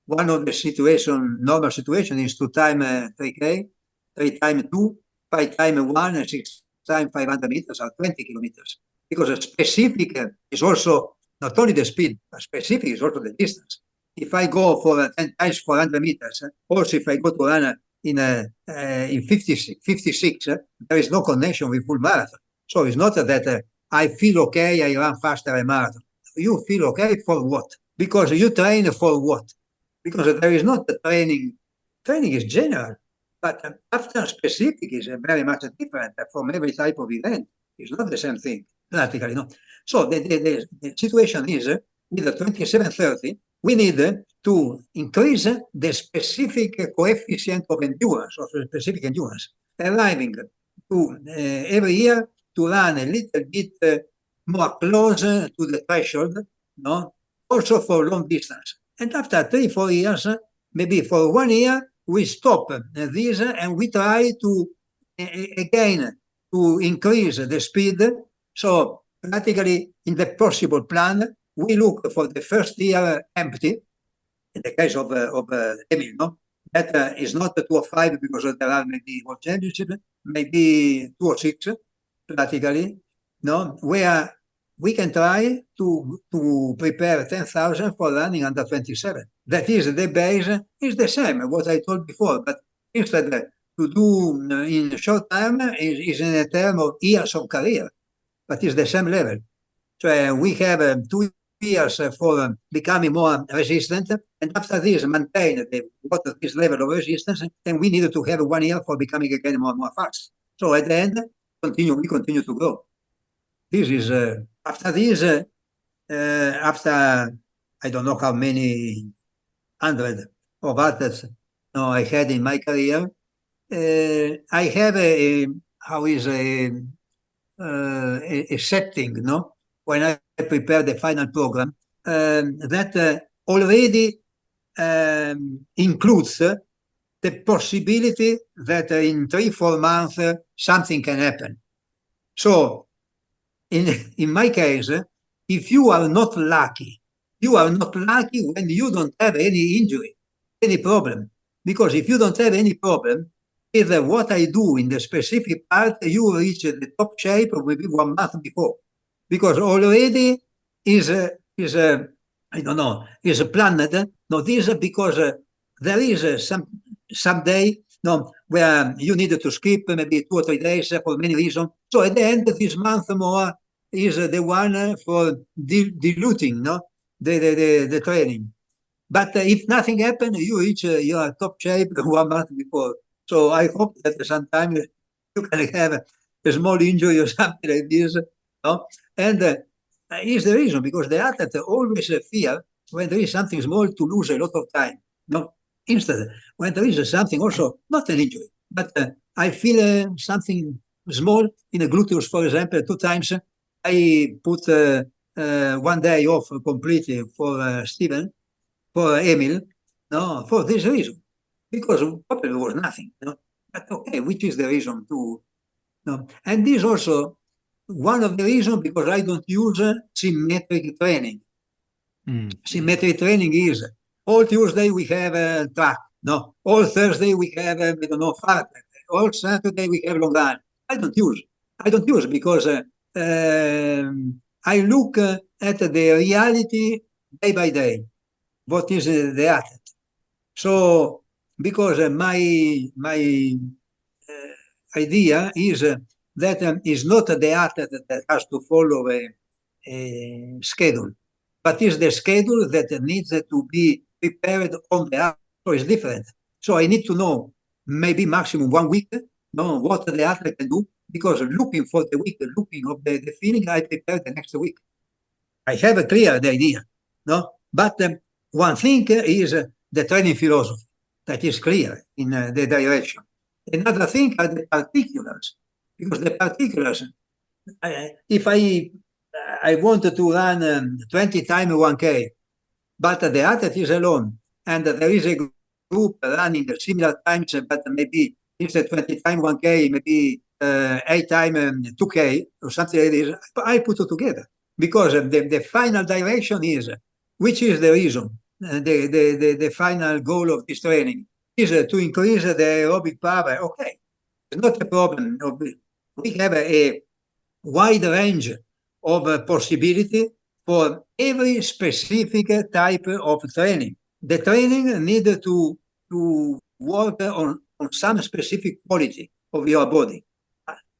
one of the normal situation is to time 3K, 3 times 2, 5 times 1, and 6 times 500 meters or 20 kilometers. Because a specific is also not only the speed, but specific is also the distance. If I go for 10 times 400 meters, also if I go to run in 56, there is no connection with full marathon. So it's not that I feel okay, I run faster a marathon. You feel okay for what? Because you train for what? Because there is not the training. Training is general, but after specific is very much different from every type of event. It's not the same thing, practically, no. So the situation is with the 27:30, we need to increase the specific coefficient of endurance, of specific endurance, arriving to every year to run a little bit more close to the threshold, no? Also for long distance. And after 3-4 years, maybe for 1 year, we stop this and we try to again to increase the speed. So practically in the possible plan, we look for the first year empty. In the case of Emile, no? That is not the 205 because there are maybe World Championships, maybe 206 practically, no? Where we can try to prepare 10,000 for running under 27. That is the base, is the same, what I told before, but instead to do in short term is in a term of years of career, but it's the same level. So we have 2 years for becoming more resistant, and after this maintain this level of resistance, then we need to have 1 year for becoming again more fast. So at the end, we continue to grow. This is after this, after I don't know how many hundred of athletes I had in my career, I have a setting, no? When I prepare the final program, that already includes the possibility that in 3-4 months something can happen. So in my case, if you are not lucky when you don't have any injury, any problem. Because if you don't have any problem, if what I do in the specific part, you reach the top shape maybe 1 month before. Because already is I don't know, is planned. No, this is because there is some day where you need to skip maybe 2 or 3 days for many reasons. So at the end of this month more is the one for diluting the training. But if nothing happens, you reach your top shape 1 month before. So I hope that sometimes you can have a small injury or something like this. No? And is the reason, because the athlete always fear when there is something small to lose a lot of time. No, instead, when there is something also, not an injury, but I feel something small in a gluteus, for example, 2 times, I put 1 day off completely for Steven, for Emile, no, for this reason, because probably was nothing, no? But okay, which is the reason to, no? And this also one of the reasons because I don't use symmetric training. Symmetric training is all Tuesday we have track, no, all Thursday we have I don't know, fart, all Saturday we have long run. I don't use because I look at the reality day by day. What is the athlete? So because my idea is that is not the athlete that has to follow a schedule, but is the schedule that needs to be prepared on the athlete. So it's different. So I need to know maybe maximum 1 week, what the athlete can do, because looking for the week, looking of the feeling, I prepare the next week. I have a clear idea, no? But one thing is the training philosophy that is clear in the direction. Another thing are the particulars, because the particulars, if I wanted to run 20 times 1K, but the athlete is alone, and there is a group running similar times, but maybe instead 20 times 1K, maybe 8 times 2K, or something like this, I put it together. Because the final direction is, which is the reason, the final goal of this training is to increase the aerobic power. Okay, it's not a problem. We have a wide range of possibility for every specific type of training. The training needs to work on some specific quality of your body.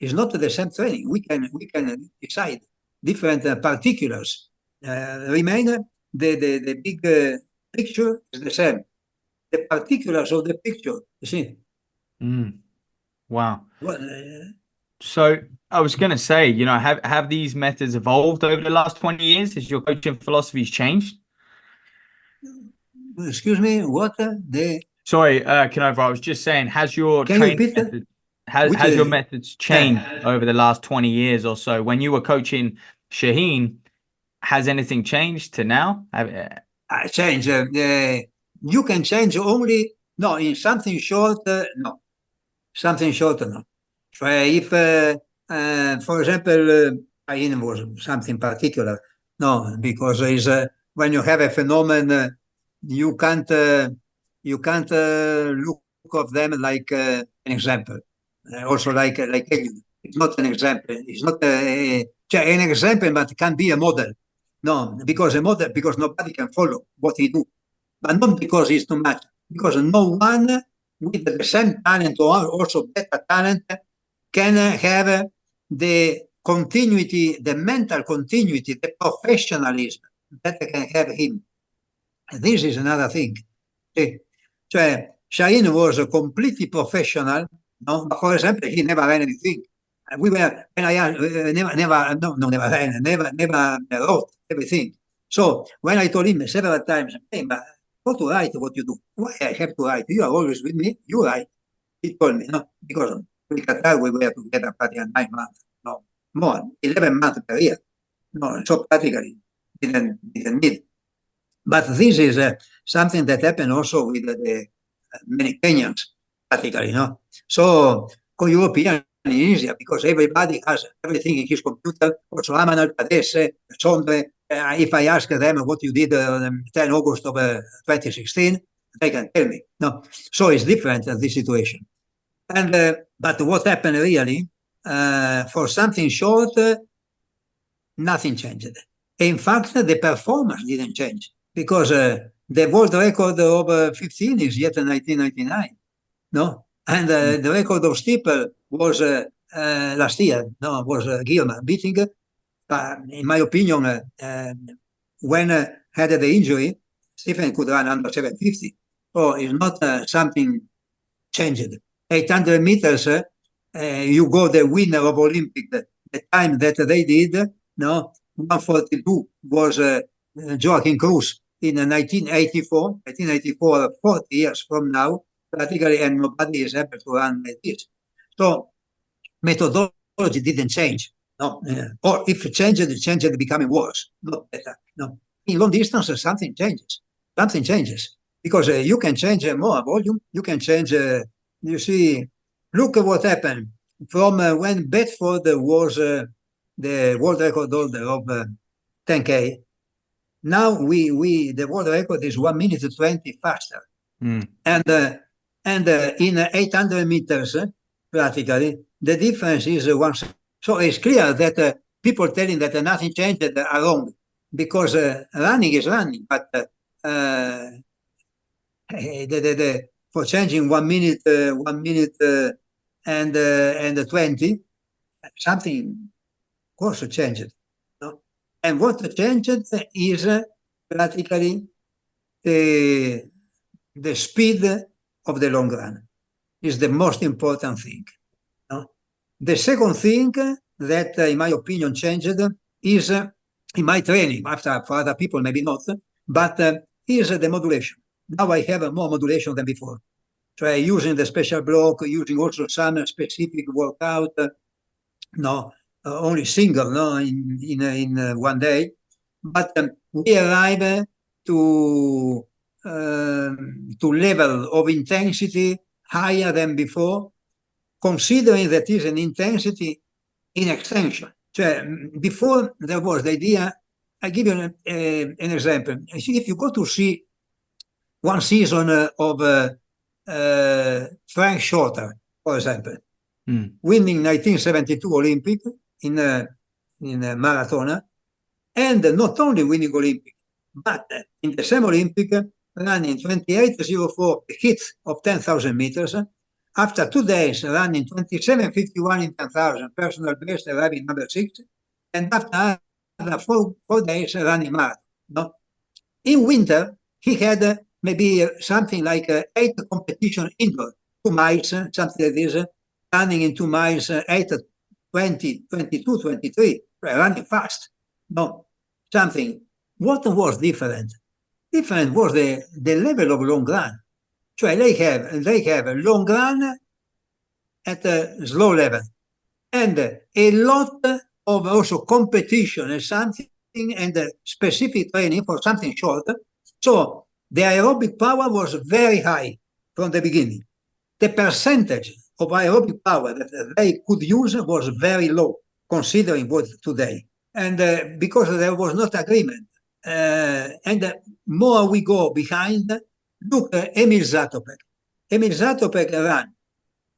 It's not the same training. We can decide different particulars. Remain the big picture is the same. The particulars of the picture, you see. Wow. So I was going to say, have these methods evolved over the last 20 years? Has your coaching philosophies changed? Excuse me, what? Sorry, Canova, I was just saying, has your training method, has your methods changed over the last 20 years or so? When you were coaching Shaheen, has anything changed to now? Change. You can change only, no, in something short, no. Something short, no. Cioè, if, for example, Ain was something particular, no, because is when you have a phenomenon, you can't look of them like an example. Also, like it's not an example. It's not an example, but it can be a model. No, because a model because nobody can follow what he do, but not because he's too much. Because no one with the same talent or also better talent can have the continuity, the mental continuity, the professionalism that can have him. This is another thing. Cioè, Shaheen was a completely professional, no? But for example, he never ran anything. We were, when I never wrote everything. So when I told him several times, hey, but how to write what you do? Why I have to write? You are always with me, you write. He told me, no, because with Qatar we were together practically 9 months, no, more, 11 months per year. No, so practically didn't need. But this is something that happened also with the many Kenyans, practically, no? So, co-European is easier because everybody has everything in his computer. Also, Amanal, Padese, Sondre. If I ask them what you did on 10 August of 2016, they can tell me. No, so it's different this situation. And but what happened really for something short, nothing changed. In fact, the performance didn't change because the world record of 15 is yet in 1999, no? And the record of steeple was last year, no, was Gilman beating. In my opinion, when had the injury, Stephen could run under 750. So it's not something changed. 800 meters, you go the winner of Olympic, the time that they did, no, 142 was Joachim Cruz in 1984, 40 years from now, practically, and nobody is able to run like this. So methodology didn't change, no, or if it changed becoming worse, not better, no. In long distance, something changes, because you can change more volume, you can change, you see, look at what happened from when Bedford was the world record holder of 10K. Now the world record is 1 minute 20 faster. And in 800 meters, practically, the difference is one. So it's clear that people telling that nothing changed are wrong, because running is running, but for changing 1 minute, 1 minute and 20, something also changed. No? And what changed is practically the speed of the long run is the most important thing. No? The second thing that, in my opinion, changed is in my training. For other people, maybe not, but is the modulation. Now I have more modulation than before. So using the special block, using also some specific workout, only single, no, in 1 day. But we arrive to level of intensity higher than before, considering that is an intensity in extension. Cioè, before there was the idea, I give you an example. If you go to see one season of Frank Shorter, for example, winning 1972 Olympic in marathon, and not only winning Olympic, but in the same Olympic running 28:04 hit of 10,000 meters. After 2 days running 27:51 in 10,000, personal best, arriving number 6, and after 4 days running marathon. No? In winter, he had maybe something like 8 competition indoor, 2 miles, something like this, running in 2 miles, 8, 20, 22, 23, running fast. No, something. What was different? Different was the level of long run. Cioè they have a long run at a slow level and a lot of also competition and something and specific training for something short. So the aerobic power was very high from the beginning. The percentage of aerobic power that they could use was very low, considering what today. And because there was not agreement. And more we go behind, look, Emil Zatopek. Emil Zatopek ran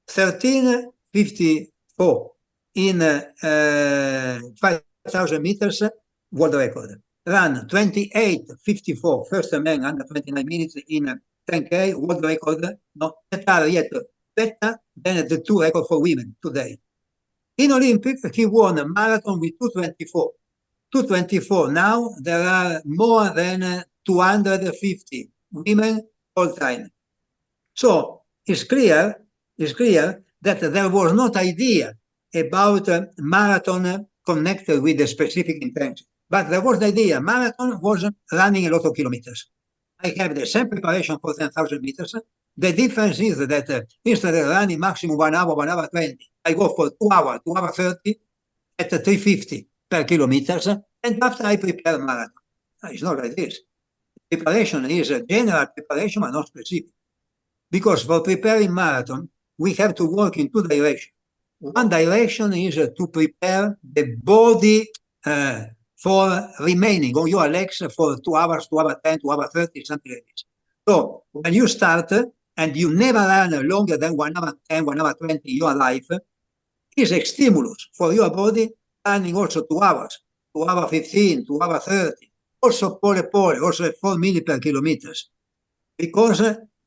13:54 in 5,000 meters, world record. Ran 28:54, first man under 29 minutes in 10K, world record. No, that are yet better than the two records for women today. In Olympic, he won a marathon with 2:24. 2:24. Now there are more than 250 women all time. So it's clear that there was not idea about marathon connected with a specific intention. But there was the idea, marathon was running a lot of kilometers. I have the same preparation for 10,000 meters. The difference is that instead of running maximum 1 hour, 1 hour 20, I go for 2 hours, 2 hours 30 at 350 per kilometers. And after I prepare marathon. It's not like this. Preparation is a general preparation, but not specific. Because for preparing marathon, we have to work in two directions. One direction is to prepare the body for remaining on your legs for 2 hours, 2 hours 10, 2 hours 30, something like this. So when you start and you never run longer than 1 hour 10, 1 hour 20 in your life, is a stimulus for your body, running also 2 hours, 2 hours 15, 2 hours 30, also pole, also 4 minutes per kilometers, because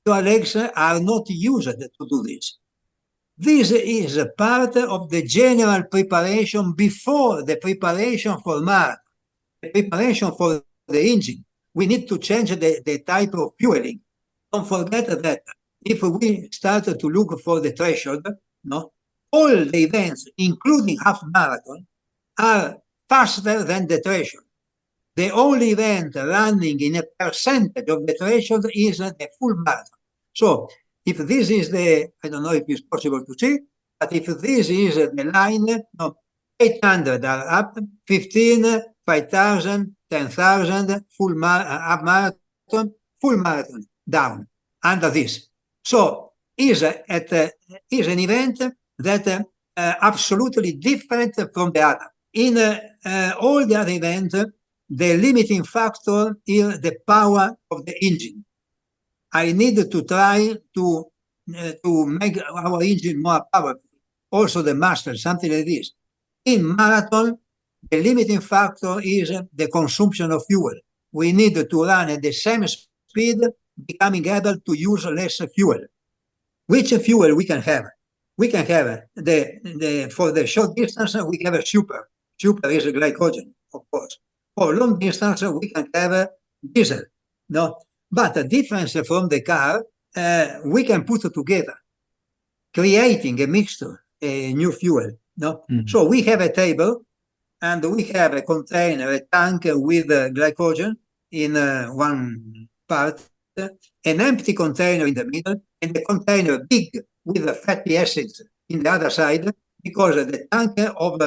your legs are not used to do this. This is a part of the general preparation before the preparation for marathon, the preparation for the engine. We need to change the type of fueling. Don't forget that if we start to look for the threshold, no, all the events, including half marathon, are faster than the threshold. The only event running in a percentage of the threshold is the full marathon. So if this is the, I don't know if it's possible to see, but if this is the line, no, 800 are up, 15, 5,000, 10,000, full half marathon, full marathon down under this. So is an event that absolutely different from the other. In all the other events, the limiting factor is the power of the engine. I need to try to make our engine more powerful. Also the muscle, something like this. In marathon, the limiting factor is the consumption of fuel. We need to run at the same speed, becoming able to use less fuel. Which fuel we can have? We can have for the short distance, we have a super. Super is a glycogen, of course. For long distance, we can have diesel. No, but the difference from the car, we can put it together, creating a mixture, a new fuel. No, so we have a table, and we have a container, a tank with glycogen in one part, an empty container in the middle, and the container big with fatty acids in the other side, because the tank of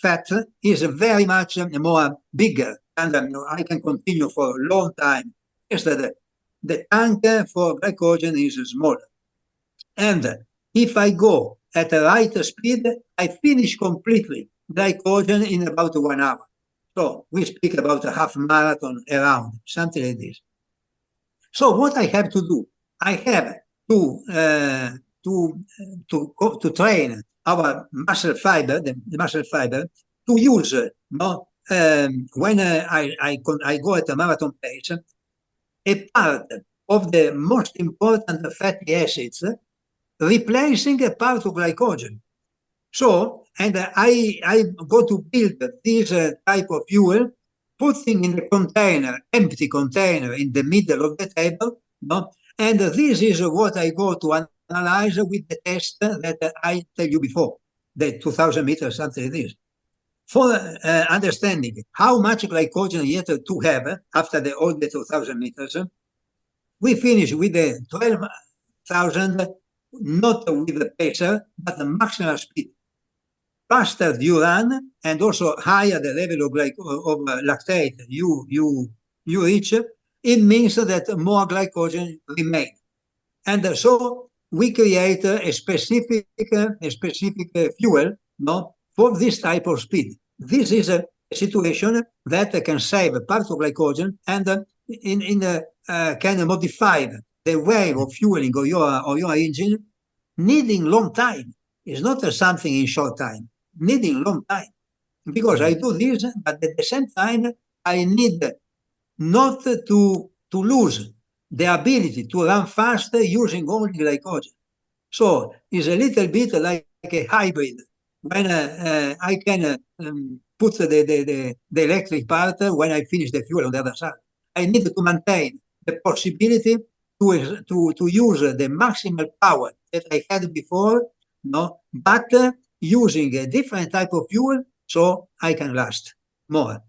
fat is very much more bigger, and I can continue for a long time. Instead, the tank for glycogen is smaller. And if I go at the right speed, I finish completely glycogen in about 1 hour. So we speak about a half marathon around, something like this. So what I have to do, I have to train our muscle fiber, the muscle fiber, to use when I go at a marathon pace, a part of the most important fatty acids, replacing a part of glycogen. So, and I go to build this type of fuel, putting in the container, empty container in the middle of the table, no? And this is what I go to analyze with the test that I tell you before, the 2,000 meters, something like this. For understanding how much glycogen yet to have after all the 2,000 meters, we finish with the 12,000, not with the pacer, but the maximal speed. Faster you run, and also higher the level of lactate you reach, it means that more glycogen remains. And so we create a specific fuel, no, for this type of speed. This is a situation that can save part of glycogen and can modify the way of fueling of your engine, needing long time. It's not something in short time, needing long time. Because I do this, but at the same time, I need not to lose the ability to run fast using only glycogen. So it's a little bit like a hybrid. When I can put the electric part when I finish the fuel on the other side. I need to maintain the possibility to use the maximal power that I had before, no, but using a different type of fuel so I can last more.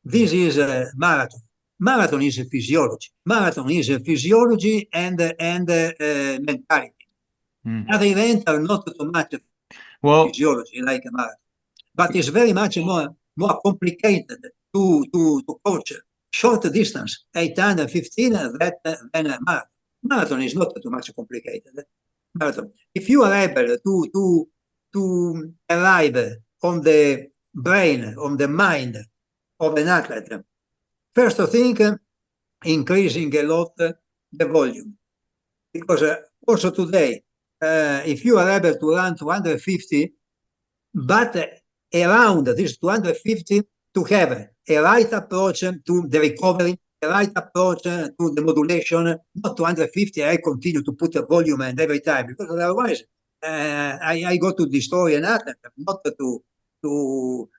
This is a marathon. Marathon is a physiology. Marathon is a physiology and mentality. Other events are not too much physiology like a marathon, but it's very much more complicated to coach short distance, 815 than a marathon. Marathon is not too much complicated. Marathon. If you are able to arrive on the brain, on the mind of an athlete, first thing, increasing a lot the volume. Because also today, if you are able to run 250, but around this 250 to have a right approach to the recovery, a right approach to the modulation, not 250, I continue to put a volume and every time, because otherwise I go to destroy an athlete, not to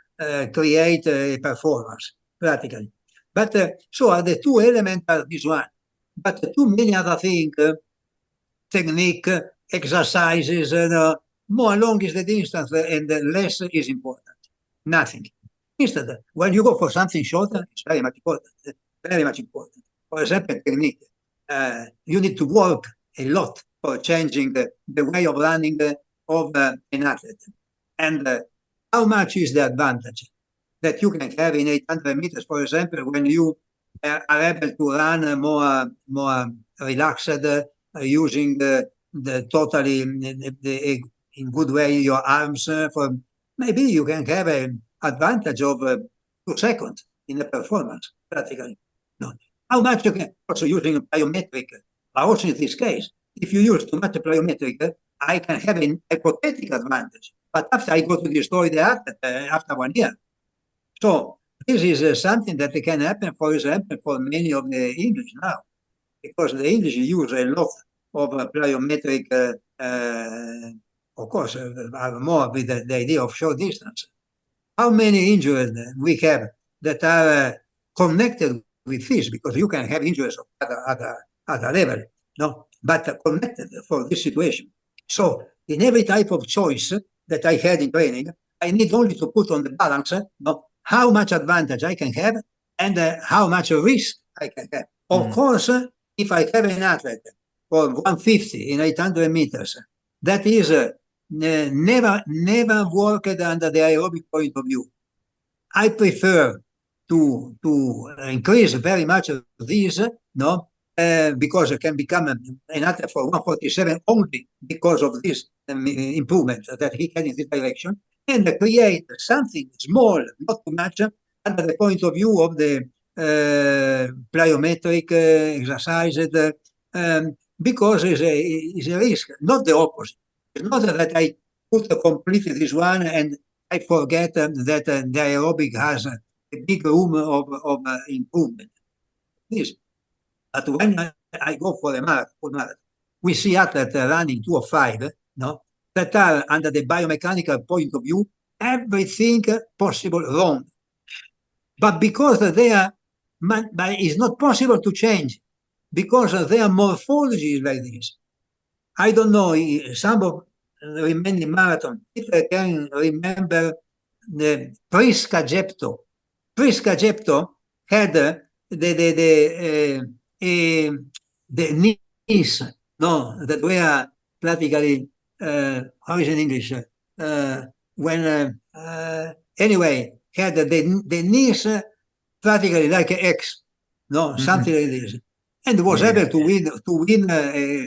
create a performance, practically. But so are the two elements are this one. But too many other things, technique, exercises, more long is the distance and less is important. Nothing. Instead, when you go for something shorter, it's very much important. Very much important. For example, technique. You need to work a lot for changing the way of running of an athlete. And how much is the advantage that you can have in 800 meters, for example, when you are able to run more relaxed, using the totally in good way your arms, for maybe you can have an advantage of 2 seconds in the performance, practically. No. How much you can also using plyometric, but also in this case, if you use too much plyometric, I can have an hypothetical advantage. But after I go to destroy the athlete after 1 year. So this is something that can happen, for example, for many of the English now, because the English use a lot of plyometric, of course, are more with the idea of short distance. How many injuries we have that are connected with this? Because you can have injuries at a level, no, but connected for this situation. So in every type of choice that I had in training, I need only to put on the balance, no, how much advantage I can have and how much risk I can have. Of course, if I have an athlete for 150 in 800 meters, that is never worked under the aerobic point of view. I prefer to increase very much of these, no, because it can become an athlete for 147 only because of this improvement that he had in this direction, and create something small, not too much, under the point of view of the plyometric exercises, because it's a risk, not the opposite. It's not that I put completely this one and I forget that the aerobic has a big room of improvement. This. But when I go for a marathon, we see athletes running 2:05, no, that are under the biomechanical point of view, everything possible wrong. But because they are, but it's not possible to change, because their morphology is like this. I don't know, some of the remaining marathon, if I can remember the Prisca Jepto. Prisca Jepto had the knees, no, that were practically, how is in English? Anyway, had the knees practically like an X, no, something like this. and was Yeah. able to win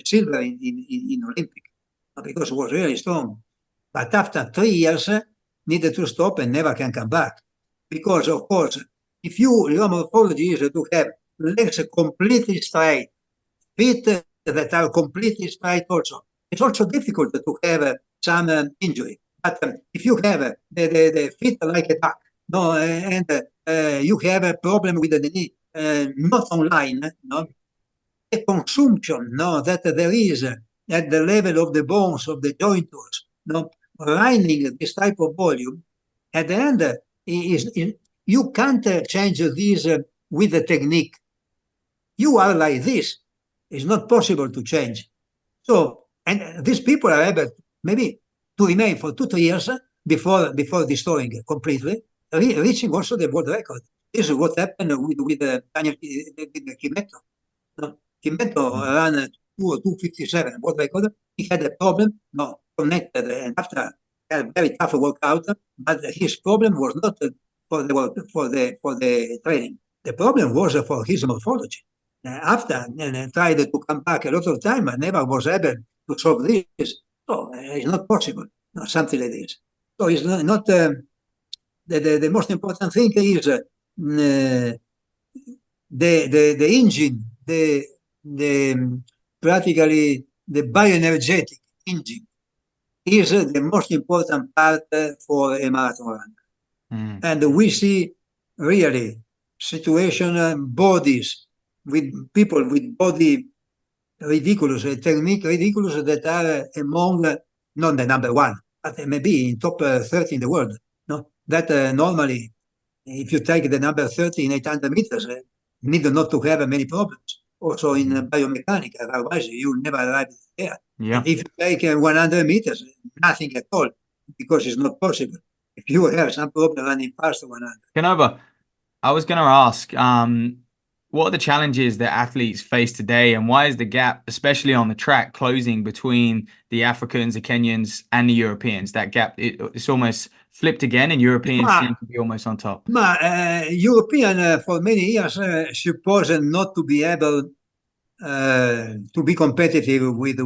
silver in Olympic because it was really strong. But after 3 years, needed to stop and never can come back. Because, of course, if your morphology is to have legs completely straight, feet that are completely straight also, it's also difficult to have some injury. But if you have the feet like a duck, no, and you have a problem with the knee, not online, no, the consumption, no, that there is at the level of the bones of the jointers, no, lining this type of volume, at the end, you can't change this with the technique. You are like this. It's not possible to change. So, and these people are able maybe to remain for 2 3 years before destroying it completely, reaching also the world record. This is what happened with Daniel with Kimetto. No, Kimetto ran 2:57 world record. He had a problem, no, connected, and after a very tough workout, but his problem was not for the training. The problem was for his morphology. After tried to come back a lot of time, I never was able to solve this. So it's not possible, no, something like this. So it's not the most important thing is the engine, the practically the bioenergetic engine is the most important part for a marathon run. And we see really situation bodies with people with body ridiculous, technique ridiculous that are among not the number one, but maybe in top 30 in the world. No, that normally, if you take the number 30 in 800 meters, need not to have many problems. Also in biomechanics, otherwise you never arrive there. Yeah. And if you take 100 meters, nothing at all, because it's not possible. If you have some problem running past 100. Canova, I was going to ask, what are the challenges that athletes face today, and why is the gap, especially on the track, closing between the Africans, the Kenyans, and the Europeans? That gap, it's almost flipped again, and Europeans seem to be almost on top. European for many years supposed not to be able to be competitive with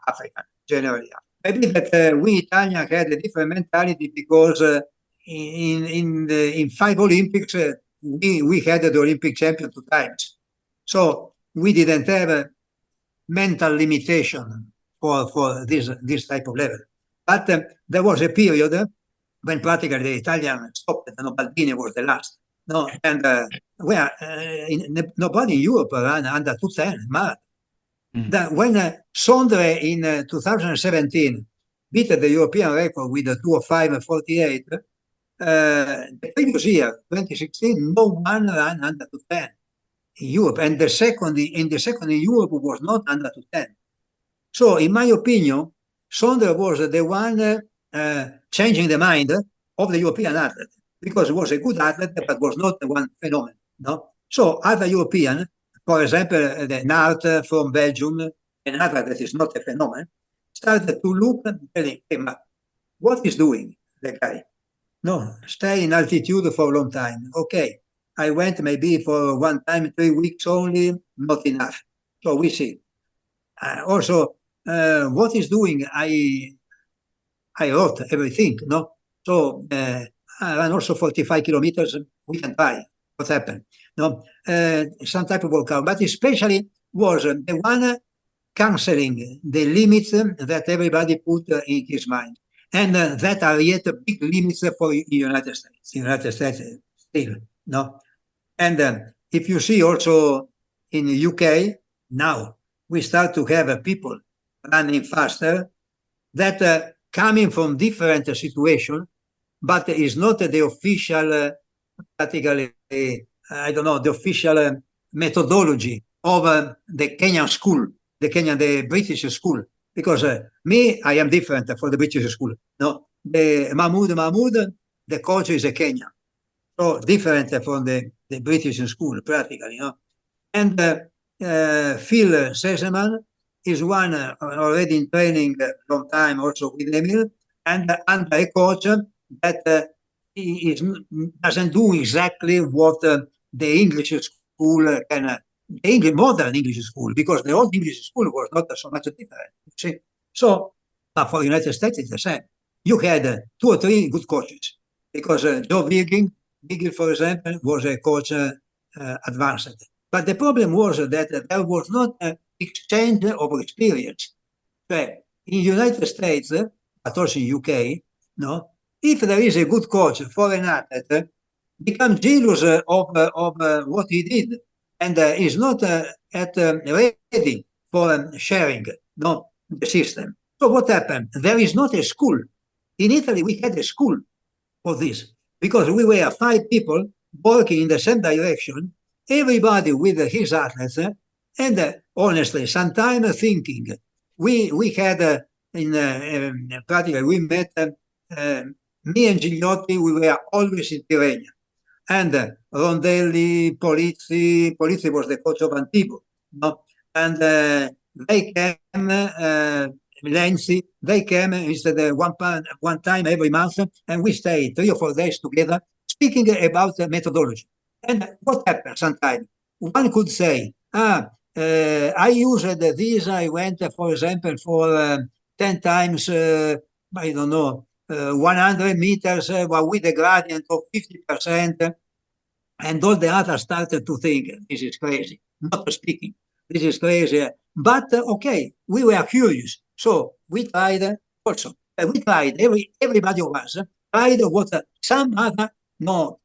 Africa generally. Maybe that we Italians had a different mentality because in 5 Olympics we had the Olympic champion 2 times, so we didn't have a mental limitation for this type of level. But there was a period when practically the Italian stopped. No, Baldini was the last. No, and where nobody in Europe ran under 2:10 marathon. When Sondre in 2017 beat the European record with a 2:05:48, the previous year, 2016, no one ran under 2:10 in Europe, and the second in Europe was not under 2:10. So, in my opinion, Sondre was the one changing the mind of the European athlete, because he was a good athlete, but was not the one phenomenon. No? So other European, for example, the Nart from Belgium, another that is not a phenomenon, started to look and telling, hey, what is doing the guy? No, stay in altitude for a long time. Okay, I went maybe for one time, 3 weeks only, not enough. So we see. Also, what is doing? I wrote everything, no? So I ran also 45 kilometers. We can try what happened. No, some type of workout, but especially was the one canceling the limits that everybody put in his mind, and that are yet big limits for the United States. United States still, no. And if you see also in the UK now, we start to have people running faster that coming from different situation, but is not the official, practically, I don't know, the official methodology of the Kenyan school, the British school. Because me, I am different for the British school. No, the Mahmoud, the coach is a Kenyan, so different from the British school, practically. No, and Phil Seseman is one already in training long time also with Emile, and under a coach that doesn't do exactly what the English school modern English school, because the old English school was not so much different. See? So, but for the United States, it's the same. You had 2 or 3 good coaches, because Joe Vigil, for example, was a coach advanced. But the problem was that there was not an exchange of experience. So, in the United States, but also in UK, no, if there is a good coach for an athlete, become jealous of what he did, and is not ready for sharing the system. So what happened? There is not a school. In Italy, we had a school for this, because we were 5 people working in the same direction, everybody with his athletes, and honestly, sometimes thinking. We had practically, we met, me and Gigliotti, we were always in Tirrenia. And Rondelli, Polizzi was the coach of Antibo, no? And they came, Lenzi, they came instead one time every month, and we stayed 3 or 4 days together, speaking about methodology. And what happened sometimes? One could say, I used this, I went, for example, for 10 times, I don't know, 100 meters with a gradient of 50%, and all the others started to think, this is crazy, not speaking, this is crazy. But okay, we were curious, so we tried also. We tried, everybody of us tried what some other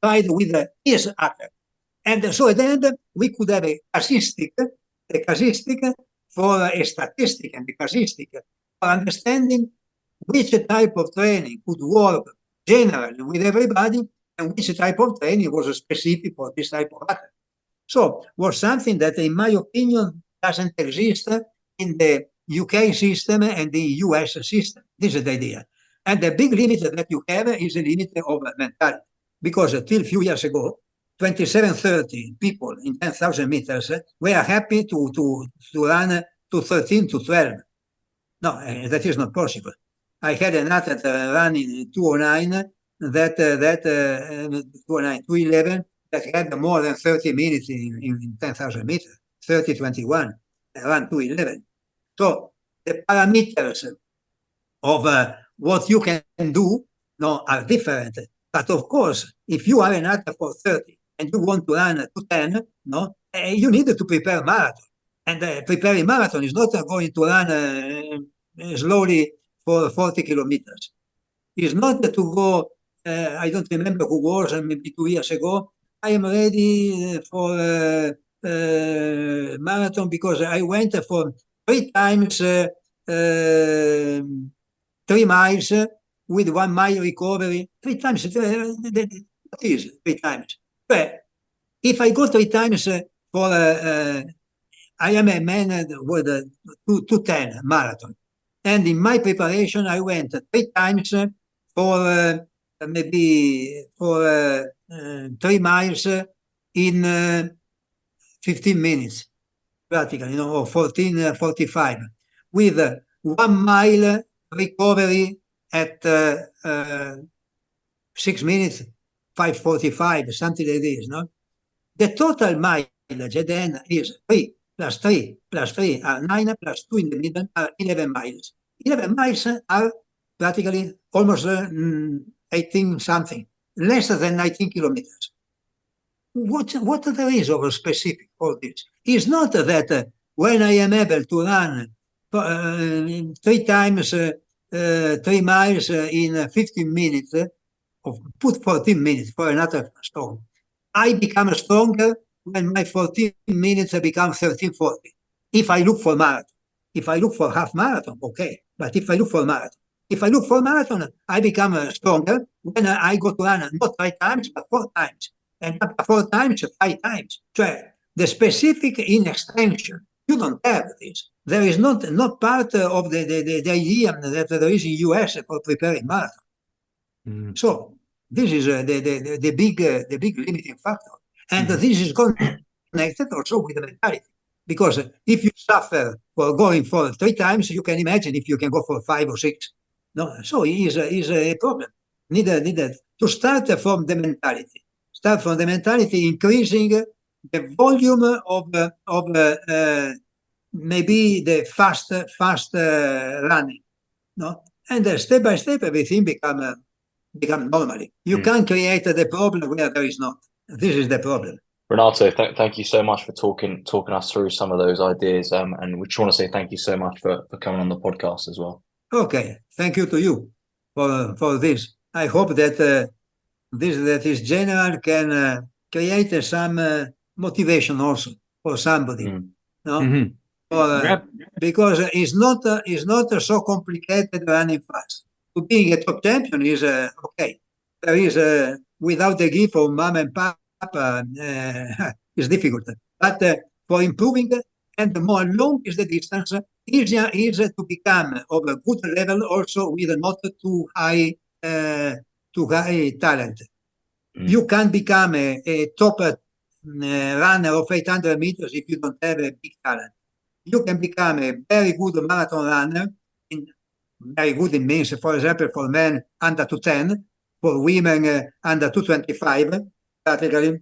tried with his other. And so at the end, we could have a casuistic for a statistic, and the casuistic for understanding which type of training could work generally with everybody, and which type of training was specific for this type of athlete. So was something that, in my opinion, doesn't exist in the UK system and the US system. This is the idea. And the big limit that you have is the limit of mentality. Because till a few years ago, 27-30 people in 10,000 meters were happy to run to 13 to 12. No, that is not possible. I had an athlete running 209, 211, that had more than 30 minutes in 10,000 meters, 30-21, run 211. So the parameters of what you can do are different. But of course, if you are an athlete for 30 and you want to run to 10, you need to prepare marathon. And preparing marathon is not going to run slowly for 40 kilometers. It's not to go, I don't remember who was, maybe 2 years ago, I am ready for marathon because I went for 3 times 3 miles with 1 mile recovery. 3 times, what is 3 times? But if I go 3 times for, I am a man with 210 marathon. And in my preparation, I went 3 times for maybe for 3 miles in 15 minutes, practically, or 14:45, with 1 mile recovery at 6 minutes, 5:45, something like this. The total mileage at the end is 3 plus 3 plus 3 are 9 plus 2 in the middle are 11 miles. 11 miles are practically almost 18 something, less than 19 kilometers. What there is of specific for this is not that when I am able to run 3 times 3 miles in 15 minutes, or put 14 minutes for another storm, I become stronger when my 14 minutes become 13:40. If I look for marathon, if I look for half marathon, okay. But if I look for marathon, I become stronger when I go to run not 3 times, but 4 times. And after 4 times, 5 times. So the specific in extension, you don't have this. There is not part of the idea that there is in US for preparing marathon. So this is the big limiting factor. And this is connected also with the mentality. Because if you suffer for going for 3 times, you can imagine if you can go for 5 or 6. So it is a problem. Needed to start from the mentality. Start from the mentality, increasing the volume of maybe the fast running, no, and step by step everything become normal. You can't create the problem where there is not. This is the problem. Renato, thank you so much for talking us through some of those ideas. And we just want to say thank you so much for coming on the podcast as well. Okay, thank you to you for this. I hope that this general can create some motivation also for somebody. No, Yep. because it's not so complicated running fast. To being a top champion is okay. There is without the gift of mom and papa is difficult. But for improving and the more long is the distance, easier is to become of a good level also with not too high talent. You can become a top runner of 800 meters if you don't have a big talent. You can become a very good marathon runner, very good in means, for example, for men under 210, for women under 225, practically,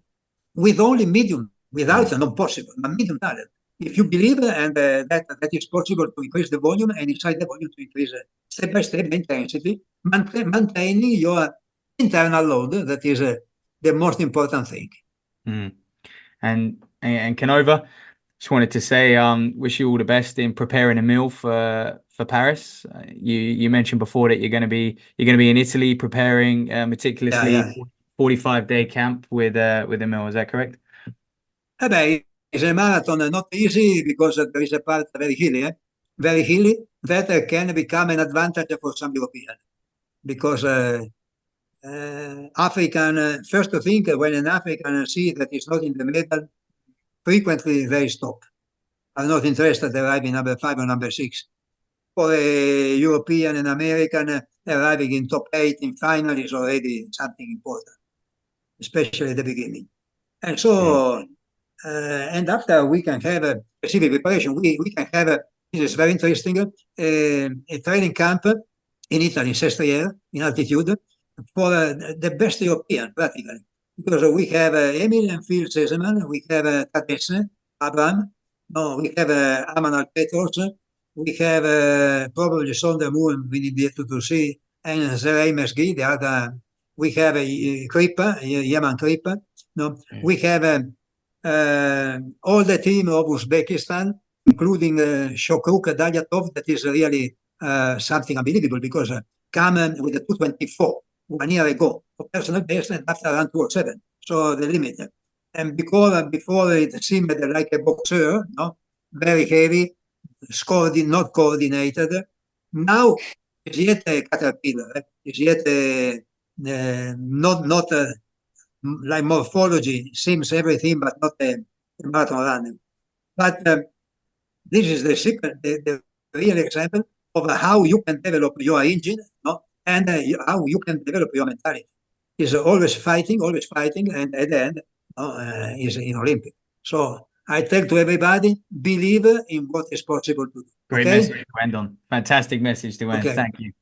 with only medium, without not possible, but medium talent. If you believe and that it's possible to increase the volume and inside the volume to increase step by step the intensity, maintaining your internal load, that is the most important thing. And Canova, just wanted to say, wish you all the best in preparing Emile for Paris. You mentioned before that you're going to be in Italy preparing meticulously 45-day camp with Emile. Is that correct? It's a marathon, not easy because there is a part very hilly that can become an advantage for some European. Because African, first thing, when an African see that it's not in the middle, frequently they stop. Are not interested arriving number 5 or number 6. For a European and American, arriving in top 8 in final is already something important, especially at the beginning. And so, and after we can have a specific preparation, we can have, this is very interesting, a training camp in Italy, in Sestriere, in altitude, for the best European, practically. Because we have Emile and Phil Seseman, we have Tadesse, Abraham, no, we have Amanal Petros, we have probably Sonder Moore, we need to see, and Zerei Mesgi, the other, we have Kripa, Yaman Kripa, no, we have all the team of Uzbekistan, including Shokruk Dalyatov, that is really something unbelievable because come with the 224 1 year ago for personal best and after around 207, so the limit. And before it seemed like a boxer, no, very heavy, not coordinated. Now is yet a caterpillar, is yet not like morphology, seems everything, but not a marathon running. But this is the secret, the real example of how you can develop your engine, no? And how you can develop your mentality. Is always fighting, and at the end is in Olympic. So I tell to everybody, believe in what is possible to do. Great message to end on. Fantastic message to end. Okay. Thank you.